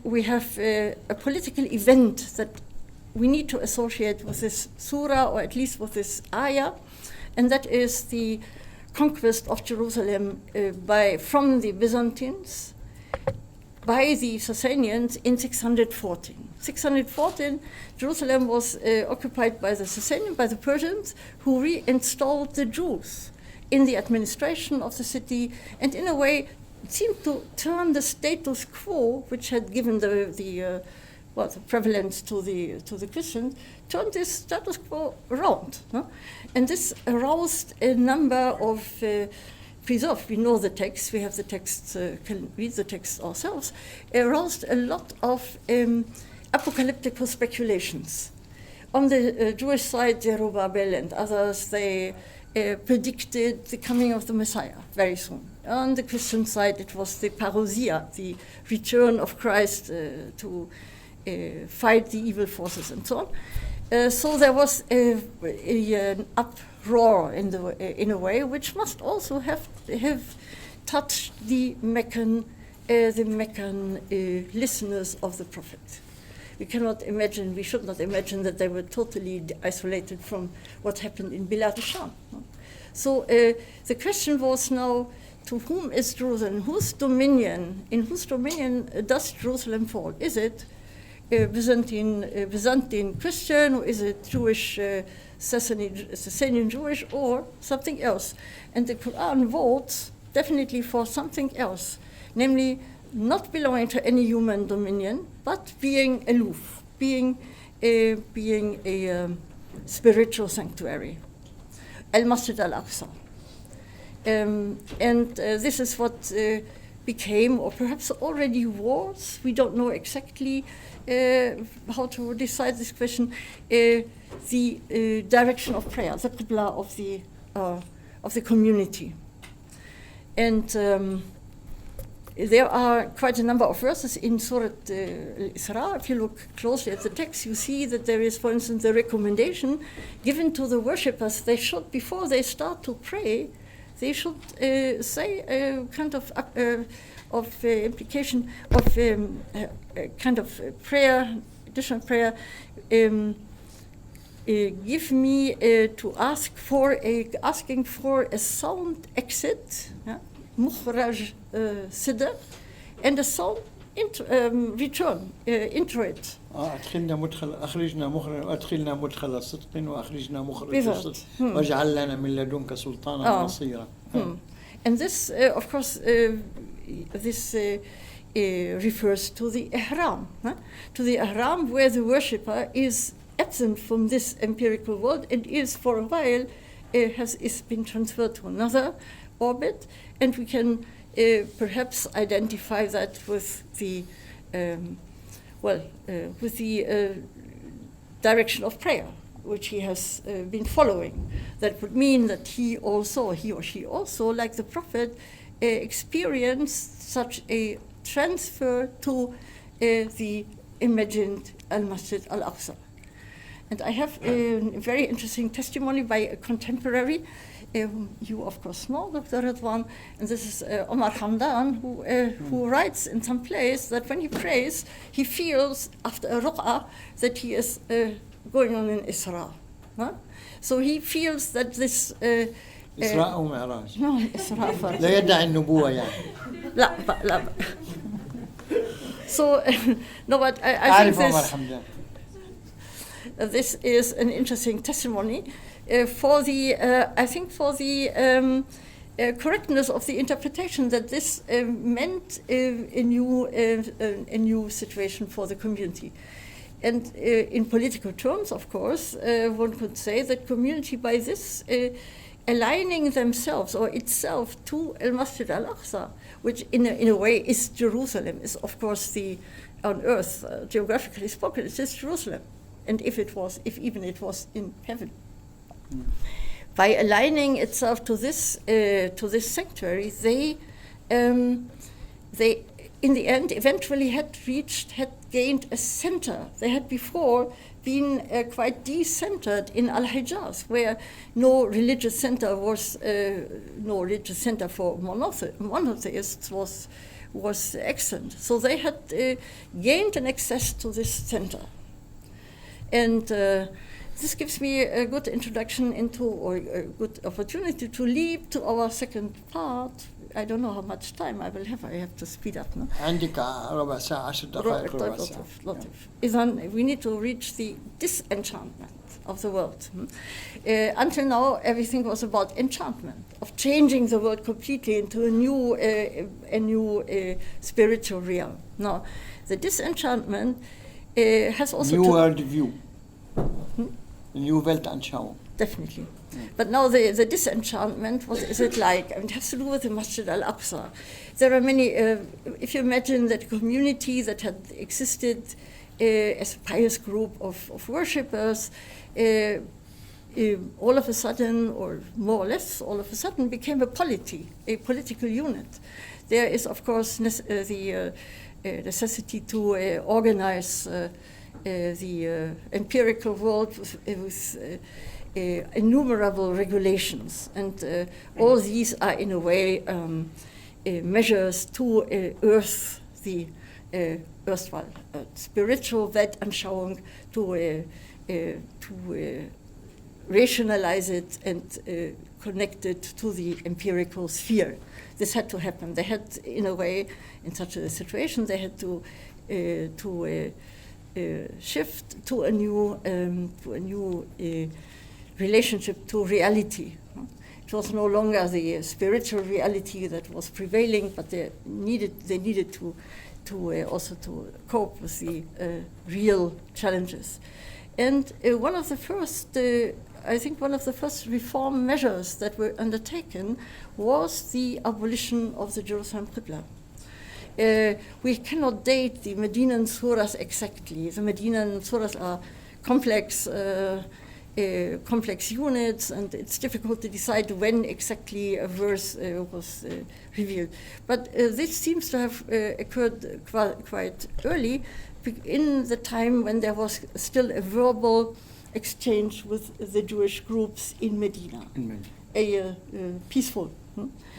we have a political event that we need to associate with this surah, or at least with this ayah, and that is the conquest of Jerusalem from the Byzantines by the Sasanians in 614. 614, Jerusalem was occupied by the Sasanians, by the Persians, who reinstalled the Jews in the administration of the city, and in a way seemed to turn the status quo, which had given the prevalence to the Christians, turned this status quo around. And this aroused a number of preserved. We know the text, we have the text, can read the text ourselves, aroused a lot of apocalyptic speculations. On the Jewish side, Zerubbabel and others, they predicted the coming of the Messiah very soon. On the Christian side, it was the parousia, the return of Christ to fight the evil forces and so on. So there was an uproar in a way, which must also have touched the Meccan listeners of the Prophet. We should not imagine that they were totally isolated from what happened in Bilad al-Sham. So the question was now, to whom is Jerusalem? In whose dominion does Jerusalem fall? Is it Byzantine Christian, or is it Jewish, Sasanian Jewish, or something else? And the Quran votes definitely for something else, namely not belonging to any human dominion, but being aloof, being a spiritual sanctuary. Al-Masjid al-Aqsa. And this is what became, or perhaps already was, we don't know exactly how to decide this question, the direction of prayer, the qibla of the community. And there are quite a number of verses in Surah Al-Isra. If you look closely at the text, you see that there is, for instance, the recommendation given to the worshippers. They should, before they start to pray, they should say a kind of implication of kind of prayer, additional prayer. Give me to asking for a sound exit, مخرج صدق, and a sound return into it. أدخلنا مدخل أخرجنا مخرج أدخلنا مدخل صدق وأخرجنا مخرج صدق واجعل لنا من لدنك سلطانا نصيرا. And this, of course, this refers to the ihram, to the ihram where the worshipper is absent from this empirical world and is for a while is been transferred to another orbit, and we can perhaps identify that with the with the direction of prayer, which he has been following. That would mean that he or she also, like the Prophet, experienced such a transfer to the imagined Al-Masjid Al-Aqsa. And I have a very interesting testimony by a contemporary, you of course know, Dr. Ridwan, and this is Omar Hamdan, who writes in some place that when he prays, he feels after a ruq'ah that he is going on an Isra. So he feels that this إسراء أو معراج. No, Isra first. لا يدعي النبوة يعني. لا. So no, but I think this is an interesting testimony for the I think for the correctness of the interpretation that this meant a new situation for the community. And in political terms, of course, one could say that community by this aligning themselves or itself to Al-Masjid Al-Aqsa, which in a way is Jerusalem, is of course the on earth, geographically spoken, it is Jerusalem. And if even it was in heaven. By aligning itself to this sanctuary, they in the end eventually had gained a center. They had before been quite decentered in Al-Hijaz, where no religious center for monotheists was extant. So they had gained an access to this center. And this gives me a good introduction into, or a good opportunity to leap to our second part. I don't know how much time I will have. I have to speed up. No? عندك ربع ساعة 10 دقائق ربع ساعة. إذن we need to reach the disenchantment of the world. Until now, everything was about enchantment, of changing the world completely into a new spiritual realm. Now, the disenchantment has also new world view, new Weltanschauung. Definitely. But now the disenchantment, what is it like? I mean, it has to do with the Masjid Al-Aqsa. There are many, if you imagine that community that had existed as a pious group of worshippers, all of a sudden, or more or less all of a sudden, became a political unit. There is, of course, the necessity to organize the empirical world with innumerable regulations, and all these are in a way measures to earth the erstwhile spiritual Weltanschauung, to rationalize it and connect it to the empirical sphere. This had to happen. They had, in a way, in such a situation, they had to shift to a new relationship to reality. It was no longer the spiritual reality that was prevailing, but they needed to also to cope with the real challenges. And one of the first I think one of the first reform measures that were undertaken was the abolition of the Jerusalem Qibla. We cannot date the Medinan surahs exactly. The Medinan surahs are complex units, and it's difficult to decide when exactly a verse was revealed. But this seems to have occurred quite early, in the time when there was still a verbal exchange with the Jewish groups in Medina. A peaceful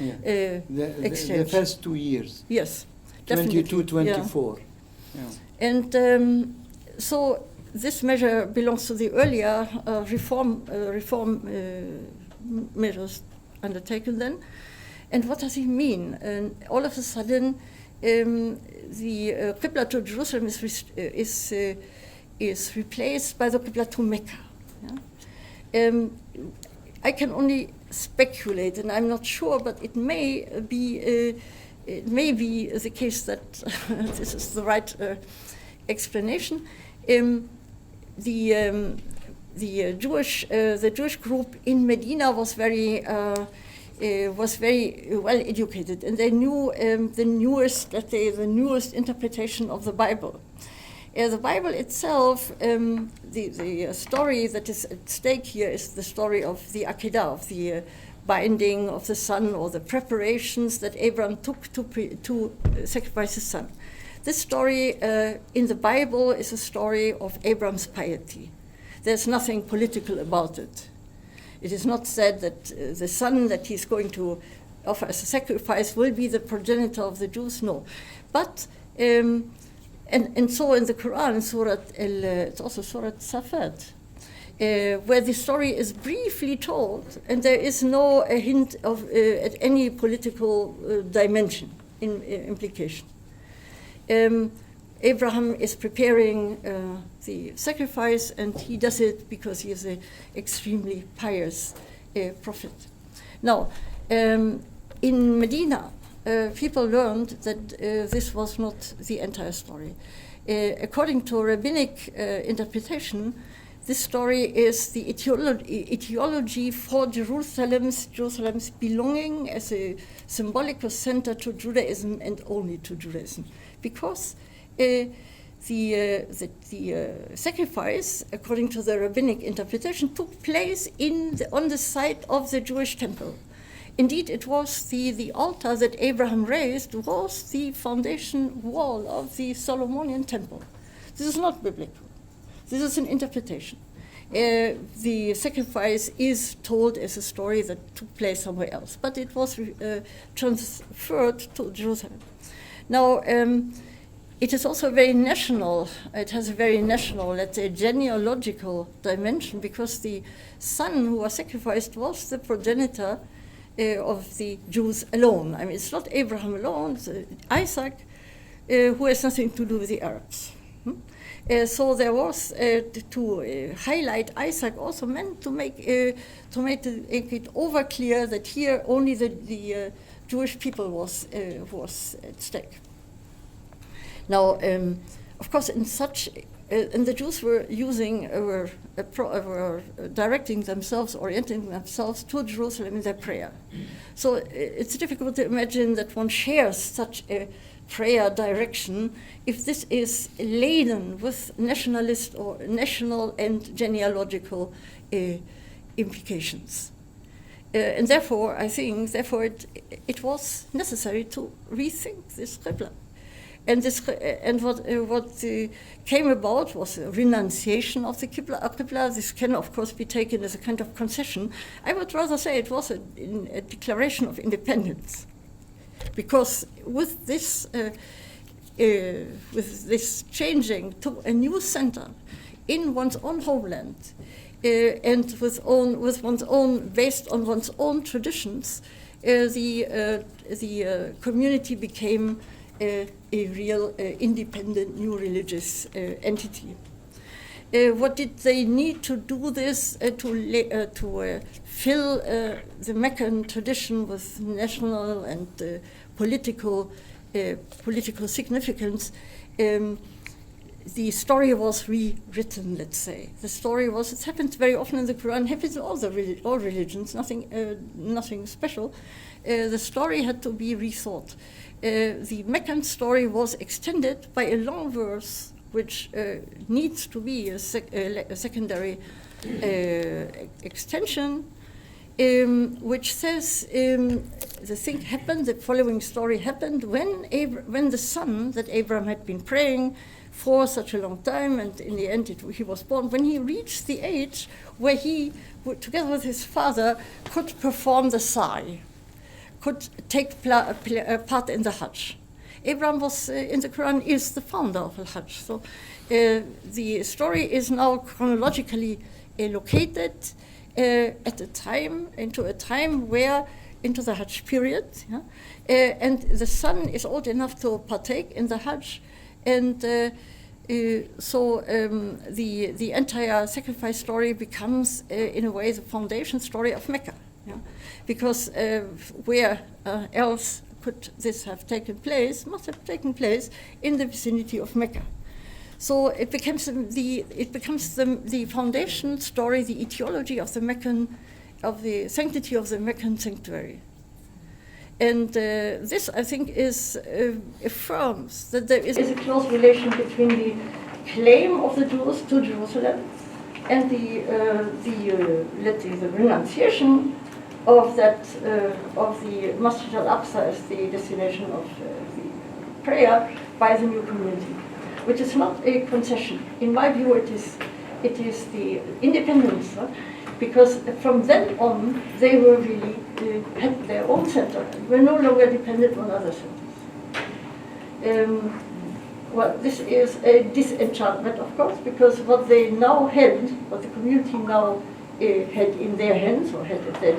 exchange. The first 2 years. Yes, 22, definitely. 24. Yeah. And so this measure belongs to the earlier reform measures undertaken then. And what does it mean? And all of a sudden, the Qibla to Jerusalem is replaced by the Qibla to Mecca. Yeah? I can only speculate, and I'm not sure, but it may be the case that this is the right explanation. The Jewish group in Medina was very well educated, and they knew the newest interpretation of the Bible. The Bible itself, the story that is at stake here is the story of the Akedah, of the binding of the son, or the preparations that Abraham took to sacrifice his son. This story in the Bible is a story of Abraham's piety. There's nothing political about it. It is not said that the son that he's going to offer as a sacrifice will be the progenitor of the Jews. No. But, and so in the Quran, it's also Surah Safat, where the story is briefly told, and there is no hint of at any political dimension implication. Abraham is preparing the sacrifice, and he does it because he is an extremely pious prophet. Now, in Medina, people learned that this was not the entire story. According to rabbinic interpretation, this story is the etiology for Jerusalem's belonging as a symbolic center to Judaism and only to Judaism, because the sacrifice, according to the rabbinic interpretation, took place on the site of the Jewish temple. Indeed, it was the altar that Abraham raised was the foundation wall of the Solomonian temple. This is not biblical. This is an interpretation. The sacrifice is told as a story that took place somewhere else, but it was transferred to Jerusalem. Now, it is also very national. It has a very national, let's say, genealogical dimension, because the son who was sacrificed was the progenitor of the Jews alone. I mean, it's not Abraham alone, it's Isaac, who has nothing to do with the Arabs. So there was to highlight Isaac also meant to make it over clear that here only the Jewish people was at stake. Now, of course, and the Jews were directing themselves, orienting themselves to Jerusalem in their prayer. So it's difficult to imagine that one shares such a prayer direction if this is laden with nationalist or national and genealogical implications. And therefore, I think, it was necessary to rethink this Qibla. And what came about was a renunciation of the Qibla. This can, of course, be taken as a kind of concession. I would rather say it was a declaration of independence, because with this changing to a new center in one's own homeland, and based on one's own traditions, the community became a real independent new religious entity. What did they need to do this to fill the Meccan tradition with national and political significance? the story was rewritten, let's say. The story was, it happens very often in the Quran, happens in all religions, nothing special. The story had to be rethought. The Meccan story was extended by a long verse, which needs to be a secondary extension, which says the thing happened, the following story happened when the son that Abraham had been praying for such a long time, and in the end he was born, when he reached the age where he, together with his father, could perform the sa'i, could take part in the Hajj. Abraham was, in the Quran, is the founder of the Hajj. So the story is now chronologically located into a time where, into the Hajj period, and the son is old enough to partake in the Hajj, and so the entire sacrifice story becomes, in a way, the foundation story of Mecca, because where else could this have taken place? Must have taken place in the vicinity of Mecca. So it becomes the foundation story, the etiology of the sanctity of the Meccan sanctuary. And this, I think, affirms that there is a close relation between the claim of the Jews to Jerusalem and the renunciation of the Masjid al-Aqsa as the destination of the prayer by the new community, which is not a concession. In my view, it is the independence. Because from then on, they were really had their own center, and were no longer dependent on other centers. Well, this is a disenchantment, of course, because what they now had, what the community now had in their hands or had at their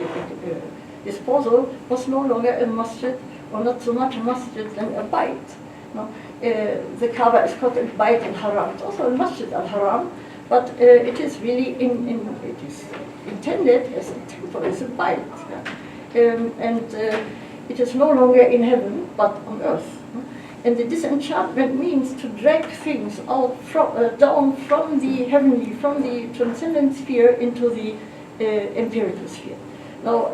disposal, was no longer a masjid, or not so much a masjid than a bait. No? The Kaaba is called a bait al-Haram. It's also a masjid al-Haram, but it is really it is intended as a temple, as a bait. And it is no longer in heaven, but on earth. And the disenchantment means to drag things out down from the heavenly, from the transcendent sphere into the empirical sphere. Now,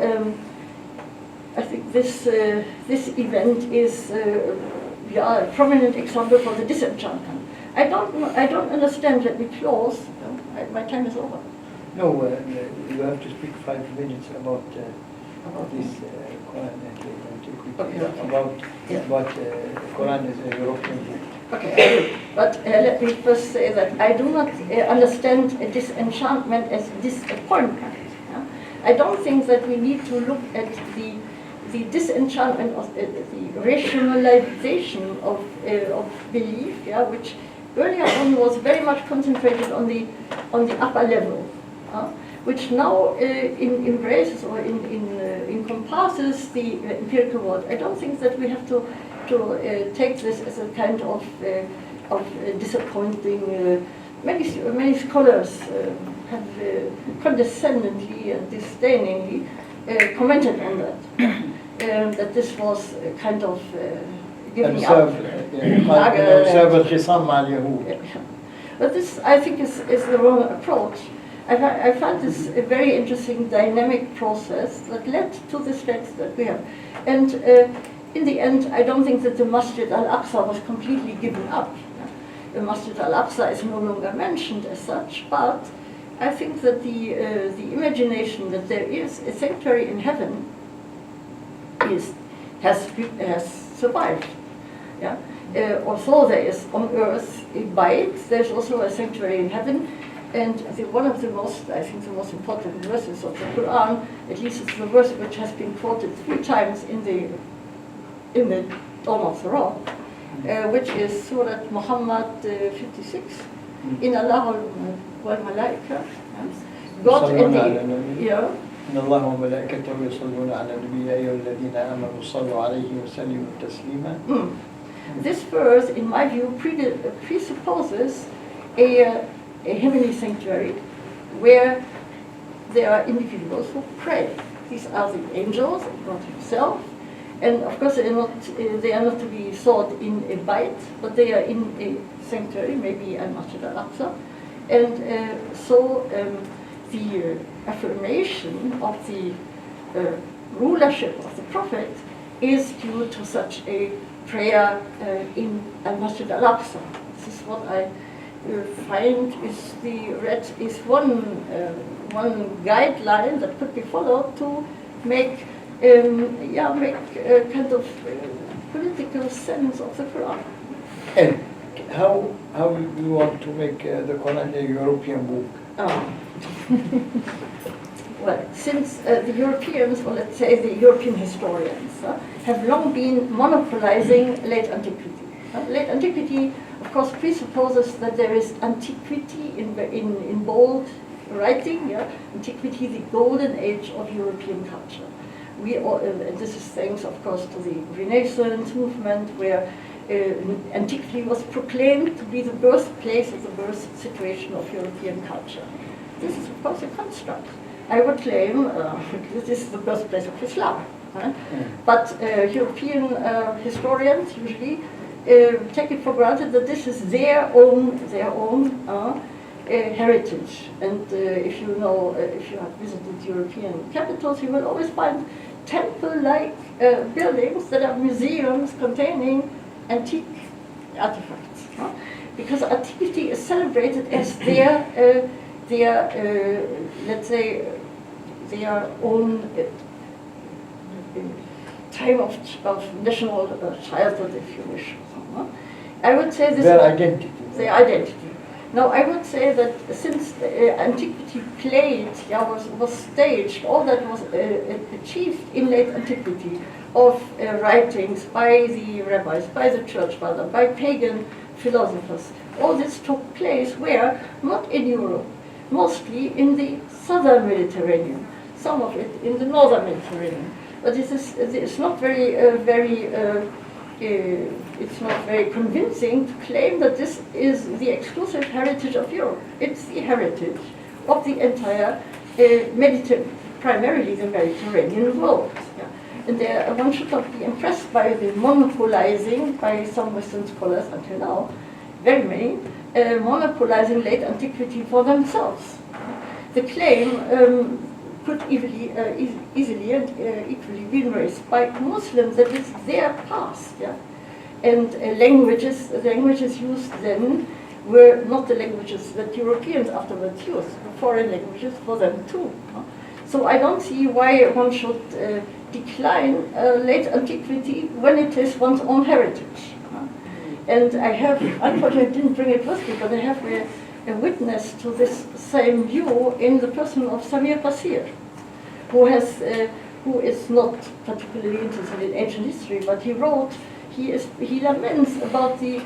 I think this event is a prominent example for the disenchantment. I don't understand. Let me close. My time is over. No, you have to speak 5 minutes about this Quran antiquity, about Quran is a European book. Okay, but let me first say that I do not understand disenchantment as disappointment. I don't think that we need to look at the disenchantment of the rationalization of belief, which earlier on was very much concentrated on the upper level, which now embraces or encompasses the empirical world. I don't think that we have to take this as a kind of disappointing. Many scholars have condescendingly and disdainingly commented on that, that this was kind of giving up. But this, I think, is the wrong approach. I find this a very interesting dynamic process that led to the states that we have. And in the end, I don't think that the Masjid al-Aqsa was completely given up. The Masjid al-Aqsa is no longer mentioned as such, but I think that the imagination that there is a sanctuary in heaven has survived. Yeah? Although there is on earth a bait, there's also a sanctuary in heaven. And I think one of the most important verses of the Quran, at least it's the verse which has been quoted 3 times in the Dome of the Rock, which is Surah Muhammad 56. In Allah wal Malaika, God and the إن الله وملائكته يصلون على النبي يا أيها الذين آمنوا صلوا عليه وسلموا تسليما. This verse, in my view, presupposes a heavenly sanctuary where there are individuals who pray. These are the angels, God Himself, And of course, they are not to be thought in a bite, but they are in a sanctuary, maybe al-Masjid al-Aqsa. And the affirmation of the rulership of the Prophet is due to such a prayer in al-Masjid al-Aqsa. This is what I find is one guideline that could be followed to make kind of political sense of the Quran. And how you want to make the Quran a European book? Well, since the Europeans, or let's say the European historians, have long been monopolizing late antiquity. Late antiquity, of course, presupposes that there is antiquity in bold writing, antiquity, the golden age of European culture. This is thanks, of course, to the Renaissance movement, where antiquity was proclaimed to be the birthplace of the birth situation of European culture. This is, of course, a construct. I would claim this is the birthplace of Islam. But European historians usually take it for granted that this is their own heritage. And if you have visited European capitals, you will always find temple-like buildings that are museums containing antique artifacts. Because antiquity is celebrated as their let's say, their own time of national childhood, if you wish. I would say this. Their identity. Their identity. Now, I would say that since antiquity was staged, all that was achieved in late antiquity of writings by the rabbis, by the church father, by pagan philosophers, all this took place where? Not in Europe, mostly in the southern Mediterranean, some of it in the northern Mediterranean. But it's not it's not very convincing to claim that this is the exclusive heritage of Europe. It's the heritage of the entire primarily the Mediterranean world. And one should not be impressed by the monopolizing by some Western scholars until now, very many, monopolizing late antiquity for themselves. The claim could easily and equally be raised by Muslims that it's their past. And languages used then were not the languages that Europeans afterwards used, foreign languages for them too. So I don't see why one should decline late antiquity when it is one's own heritage. And I have, unfortunately, didn't bring it with me, but I have a witness to this same view in the person of Samir Basir, who is not particularly interested in ancient history, but he laments about the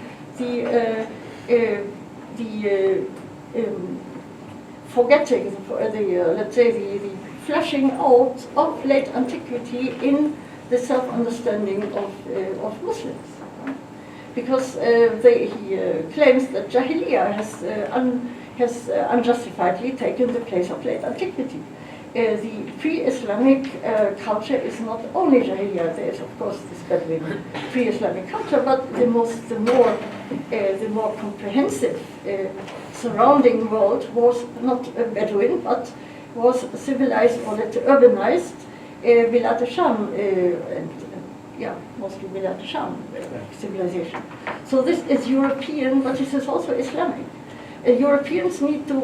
forgetting, let's say the fleshing out of late antiquity in the self-understanding of Muslims. Because he claims that Jahiliyyah has unjustifiedly taken the place of late antiquity. The pre-Islamic culture is not only Jahiliyyah. There is, of course, this Bedouin pre-Islamic culture, but the more comprehensive surrounding world was not Bedouin, but was civilized or urbanized Bilad al-Sham, mostly Bilad al-Sham civilization. So this is European, but this is also Islamic. Europeans need to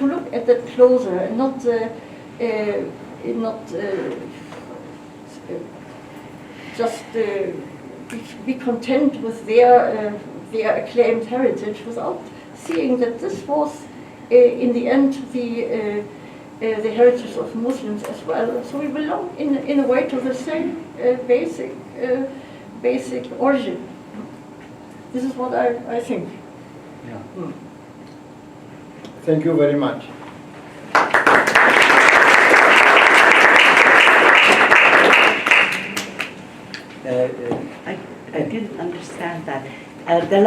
look at that closer and not just be content with their acclaimed heritage without seeing that this was in the end the heritage of Muslims as well. So we belong in a way to the same basic origin. This is what I think. Yeah. Thank you very much. I didn't understand that. The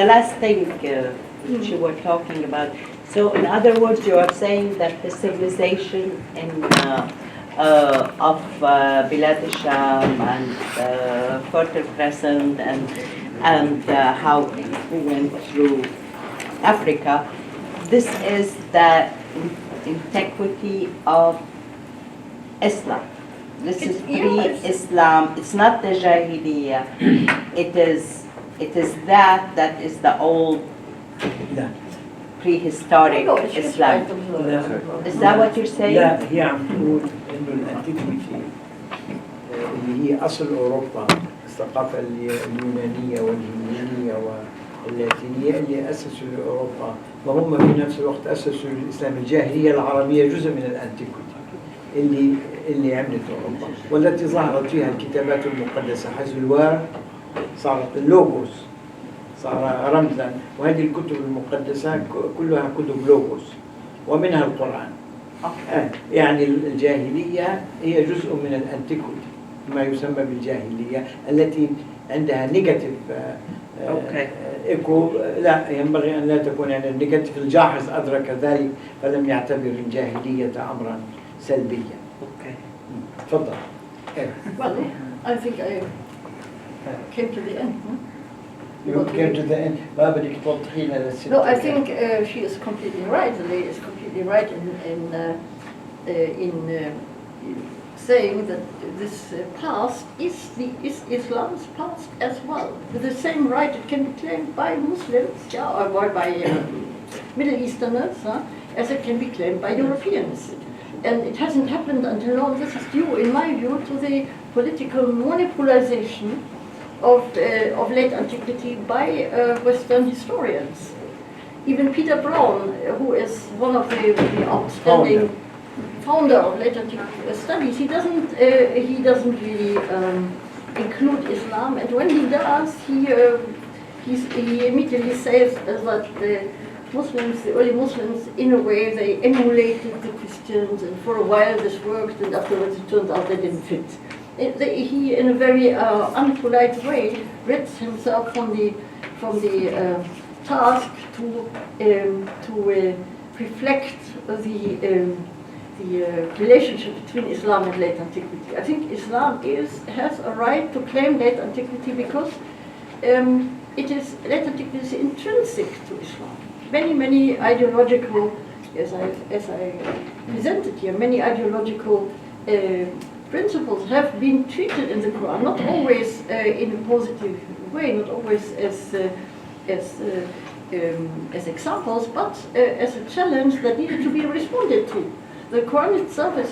last thing which you were talking about. So, in other words, you are saying that the civilization in of Bilad al-Sham and Fertile Crescent and how we went through Africa. This is the antiquity of Islam. This is pre-Islam. It's not the Jahiliyyah. It is that is the old لا prehistoric Islam. Is that what you're saying? لا، هي عم تقول انه الانتيكويتي اللي هي اصل اوروبا، الثقافه اليونانيه والهنديه واللاتينيه اللي اسسوا لاوروبا، وهم في نفس الوقت اسسوا للاسلام. الجاهليه العربيه جزء من الانتيكويتي اللي عملت اوروبا، والتي ظهرت فيها الكتابات المقدسه، حيث الورق صارت اللوغوس، صار رمزا. وهذه الكتب المقدسه كلها كتب لوغوس ومنها القرآن. يعني الجاهلية هي جزء من الانتيكويتي، ما يسمى بالجاهلية التي عندها نيجاتيف ايكو. لا، ينبغي ان لا تكون يعني النيجاتيف. الجاحظ ادرك ذلك فلم يعتبر الجاهلية امرا سلبيا. تفضل. Well, I think I came to the end. You came to the end. ما بدك توضحي لنا الست؟ No, I think she is completely right. The lady is completely right in saying that this past is Islam's past as well. With the same right, it can be claimed by Muslims, or by Middle Easterners, as it can be claimed by Europeans. And it hasn't happened until now. This is due, in my view, to the political monopolization of late antiquity by Western historians. Even Peter Brown, who is one of the outstanding founder of late antiquity studies, he doesn't really include Islam, and when he does, he immediately says that the Muslims, the early Muslims, in a way, they emulated the Christians, and for a while this worked, and afterwards it turned out they didn't fit. He, in a very unpolite way, rids himself from the task to reflect the relationship between Islam and late antiquity. I think Islam has a right to claim late antiquity because late antiquity is intrinsic to Islam. Many ideological, as I presented here, many ideological principles have been treated in the Quran, not always in a positive way, not always as examples, but as a challenge that needed to be responded to. The Quran itself is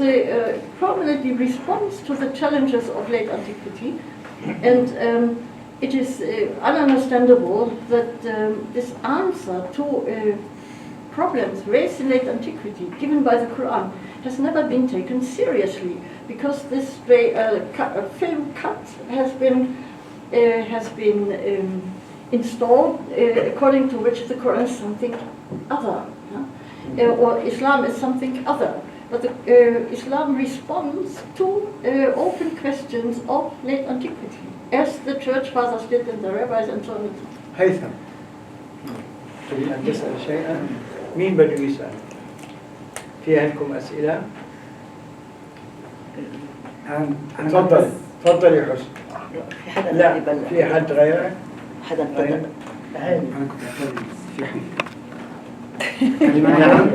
prominently responds to the challenges of late antiquity, and it is ununderstandable that this answer to problems raised in late antiquity, given by the Quran, has never been taken seriously, because this film cut has been installed according to which the Quran is something other, or Islam is something other. But Islam responds to open questions of late antiquity, as the church fathers did and the rabbis and so on. هيثم، تريد أن تسأل شيئا؟ مين بده يسأل؟ في عندكم أسئلة؟ تفضل يا حسن. في حدا لا، يبلغ؟ في حد غيرك؟ حدا يبلغ؟ أنا كنت أتكلم في نعم.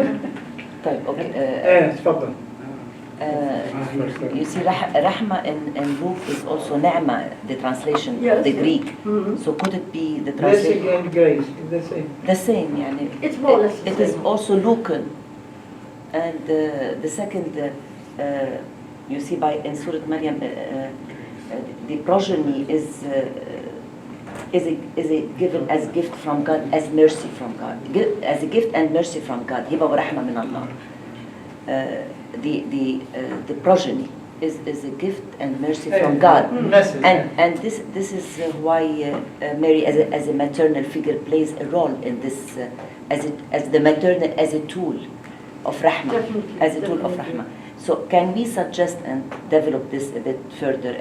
طيب اوكي. تفضل. You see, Rahma in Luke is also Ni'ma, the translation of the Greek. So could it be the translation? Blessing and grace, the same. The same, يعني. It's more or less the It is same. also Lucan. And the second, you see by in Surah Maryam, the progeny is given as gift from God, as mercy from God, as a gift and mercy from God. Hiba wa rahma min Allah. The progeny is a gift and mercy from God, and this is why Mary as a maternal figure plays a role in this, as the maternal, as a tool of rahma, as a tool of rahma. So can we suggest and develop this a bit further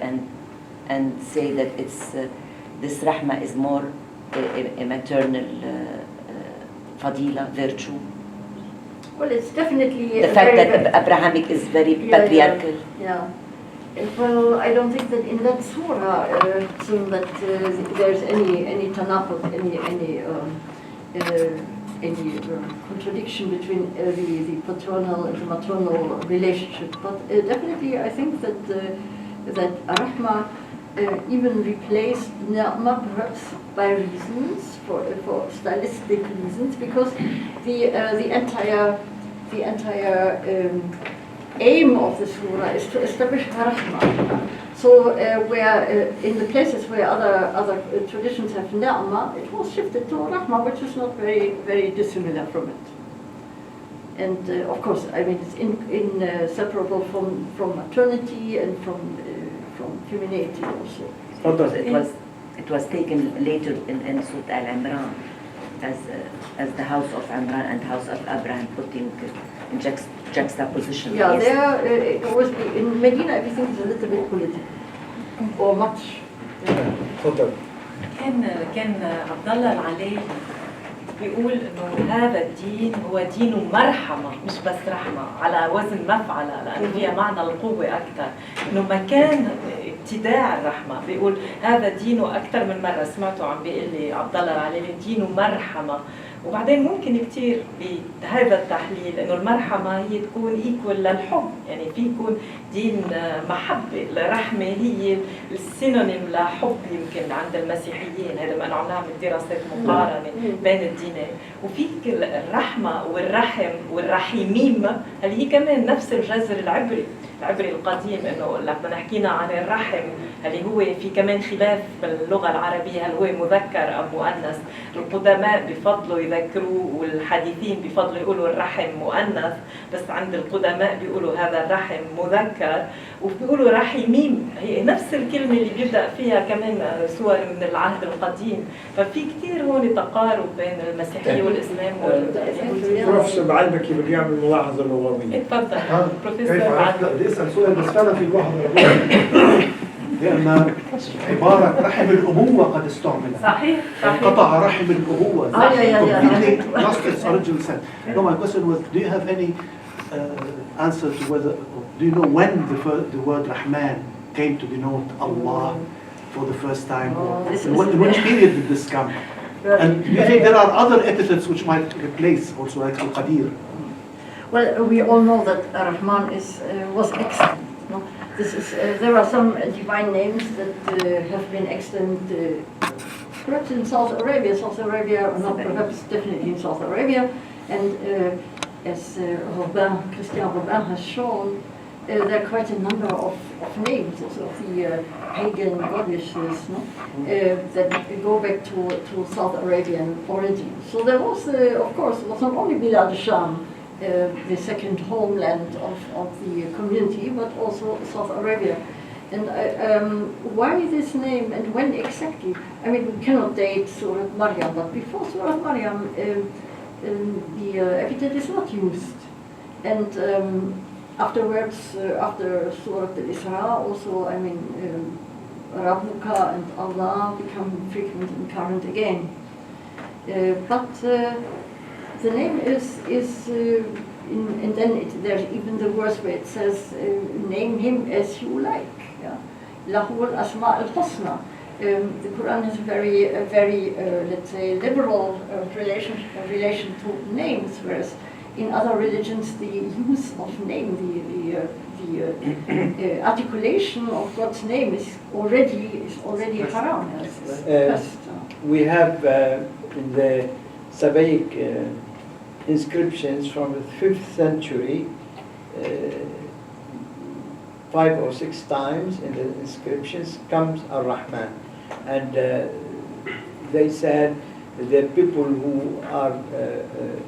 and say that it's this rahma is more a maternal fadila, virtue? Well, it's definitely The fact that Abrahamic is very patriarchal. Yeah. Well, I don't think that in that surah that there's any tanaqud, any contradiction between the paternal and the maternal relationship. But definitely, I think that that Rahma even replaced Ni'mah perhaps by reasons for stylistic reasons, because the entire aim of the surah is to establish Rahma. So where in the places where other traditions have Ni'mah, it was shifted to Rahma, which is not very dissimilar from it. And of course, I mean, it's inseparable from maternity and from femininity also. It was taken later in Surah Al-Imran as the house of Imran and house of Abraham, putting in juxtaposition. Yeah, yes. there it always be in Medina. Everything is a little bit political, or much. تفضل. كان عبد الله العلي بيقول انه هذا الدين هو دين مرحمه مش بس رحمه، على وزن مفعله، لانه فيها معنى القوه اكثر، انه مكان ابتداع الرحمه. بيقول هذا دينه اكثر من مره سمعته عم بيقول لي عبد الله العلي دينه مرحمه. وبعدين ممكن كثير بهذا التحليل انه المرحمه هي تكون ايكوال للحب، يعني في يكون دين محبه، الرحمه هي السينونيم لحب يمكن عند المسيحيين، هذا ما عم نعمل دراسات مقارنه بين الدينين. وفي الرحمه والرحم والرحيميم اللي هي كمان نفس الجذر العبري القديم، انه لما حكينا عن الرحم اللي هو في كمان خلاف باللغه العربيه هل هو مذكر ام مؤنث. القدماء بفضلوا يذكروه والحديثين بفضلوا يقولوا الرحم مؤنث، بس عند القدماء بيقولوا هذا الرحم مذكر، وبيقولوا رحيميم هي نفس الكلمه اللي بيبدا فيها كمان سور من العهد القديم. ففي كثير هون تقارب بين المسيحيه والاسلام واليهوديه. بروفيسور بعلمك كيف بيعمل ملاحظه لغويه. اتفضل بروفيسور كيف بعد. بدي اسال سؤال بس فعلا في واحد لان عباره رحم الابوه قد استعملت. صحيح انقطع رحم الابوه. yeah. Lost its original sense. No, my question was, do you have any answer to whether, do you know when the word Rahman came to denote Allah for the first time? In which period did this come? And do you think there are other epithets which might replace also, like Al-Qadir? Well, we all know that Rahman was extant. No? There are some divine names that have been extant, perhaps in South Arabia, not perhaps, definitely in South Arabia, and as Christian Robin has shown, there are quite a number of names also of the pagan goddesses, no? That go back to South Arabian origin. So there was, of course, it was not only Bilad al-Sham, the second homeland of the community, but also South Arabia. And why this name and when exactly? I mean, we cannot date Surah Maryam, but before Surah Maryam, the epithet is not used. And afterwards, after Surah Al-Isra, also, I mean, Rabbuka and Allah become frequent and current again. But the name and then there's even the verse where it says, name him as you like. Lahu al-asma al-husna. The Quran has a very let's say, liberal relation to names, whereas in other religions the use of name, the articulation of God's name is already haram. We have in the Sabbaic inscriptions from the 5th century, 5 or 6 times in the inscriptions comes Ar-Rahman, and they said the people who are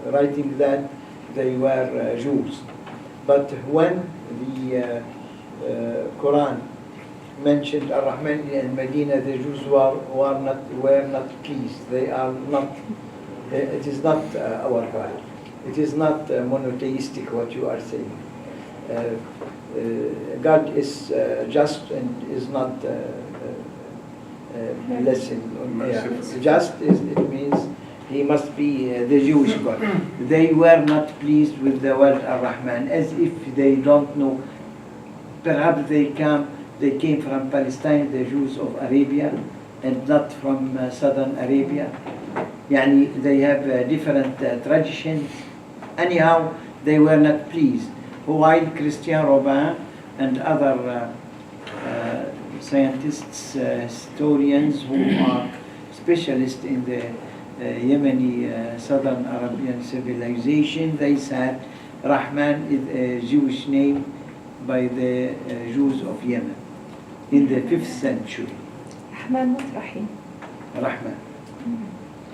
writing that they were Jews, but when the Quran mentioned Ar-Rahman in Medina, the Jews were not pleased. They are not. It is not our God. It is not monotheistic what you are saying. God is just and is not blessing. Just it means he must be the Jewish God. They were not pleased with the word Ar-Rahman, as if they don't know. Perhaps they came from Palestine, the Jews of Arabia, and not from southern Arabia. Yani they have different traditions. Anyhow, they were not pleased. While Christian Robin and other scientists, historians who are specialists in the Yemeni southern Arabian civilization, they said Rahman is a Jewish name by the Jews of Yemen in the 5th century. Rahman, not Rahim. Rahman.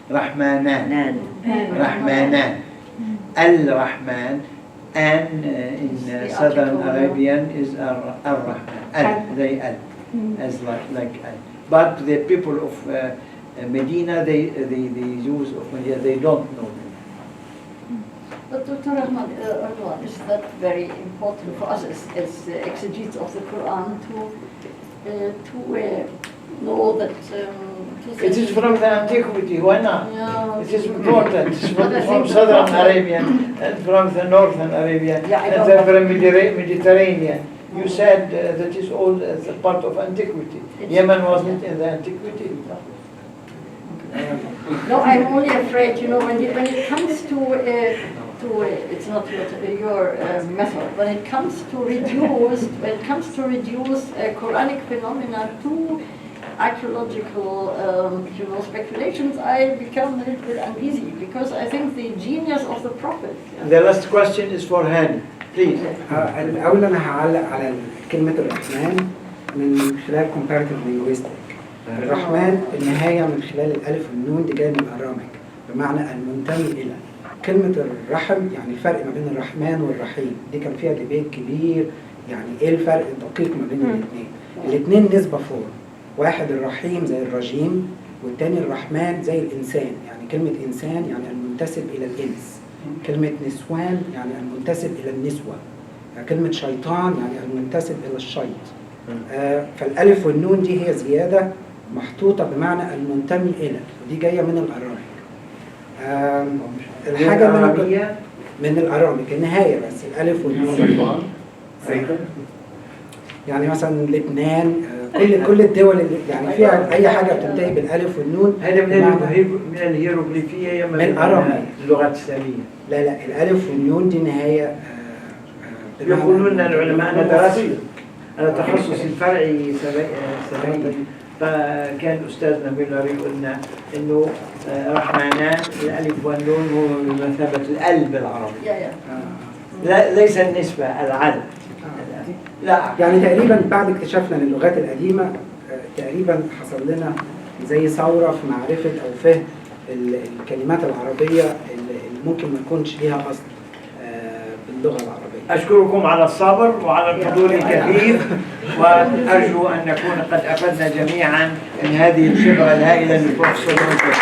Rahmanan. Nan. Rahmanan. Al-Rahman. And in southern Arabian is Ar-Rahman. They as like Al. But the people of Medina, the Jews of Medina, they don't know them. But Dr. Rahman, is that very important for us as exegetes of the Quran to know that... It is from the antiquity, why not? Yeah. It is important. It's from southern Arabian and from the northern Arabian and then from Mediterranean. You said that is all the part of antiquity. Yemen wasn't in the antiquity. No, I'm only afraid, when it comes to it's not your method. When it comes to reduce Quranic phenomena to archaeological, speculations, I become a little bit uneasy because I think the genius of the prophet. The last question is for Hani, please. الأول أنا هعلق على كلمة الرحمن من خلال comparative linguistic. الرحمن النهاية من خلال الألف والنون دي جاية من الأرامك بمعنى المنتمي إلى. كلمة الرحم يعني الفرق ما بين الرحمن والرحيم دي كان فيها ديبيت كبير، يعني إيه الفرق الدقيق ما بين الاثنين؟ الاثنين نسبة فور، واحد الرحيم زي الرجيم والتاني الرحمن زي الإنسان، يعني كلمة إنسان يعني المنتسب إلى الإنس، كلمة نسوان يعني المنتسب إلى النسوة، كلمة شيطان يعني المنتسب إلى الشيط. فالألف والنون دي هي زيادة محطوطة بمعنى المنتمي إلى، ودي جاية من الأرامك. الحاجة اللي من الأرامك النهاية بس الألف والنون. يعني مثلا لبنان، كل الدول اللي يعني فيها أي حاجة بتنتهي بالألف والنون. هذا من الهيروغليفية من الأرامي اللغة السامية. لا الألف والنون دي نهاية. يقولون العلماء أنا درست أنا تخصصي الفرعي سبعي، فكان أستاذنا ميلر يقول لنا إنه رحمانان الألف والنون هو بمثابة القلب العربي. لا ليس النسبة العدد. لا يعني تقريبا بعد اكتشافنا للغات القديمة تقريبا حصل لنا زي ثورة في معرفة أو فهم الكلمات العربية اللي ممكن ما يكونش ليها أصل باللغة العربية. أشكركم على الصبر وعلى الحضور الكثير، وأرجو أن نكون قد أفدنا جميعا من هذه الخبرة الهائلة للبروفيسور.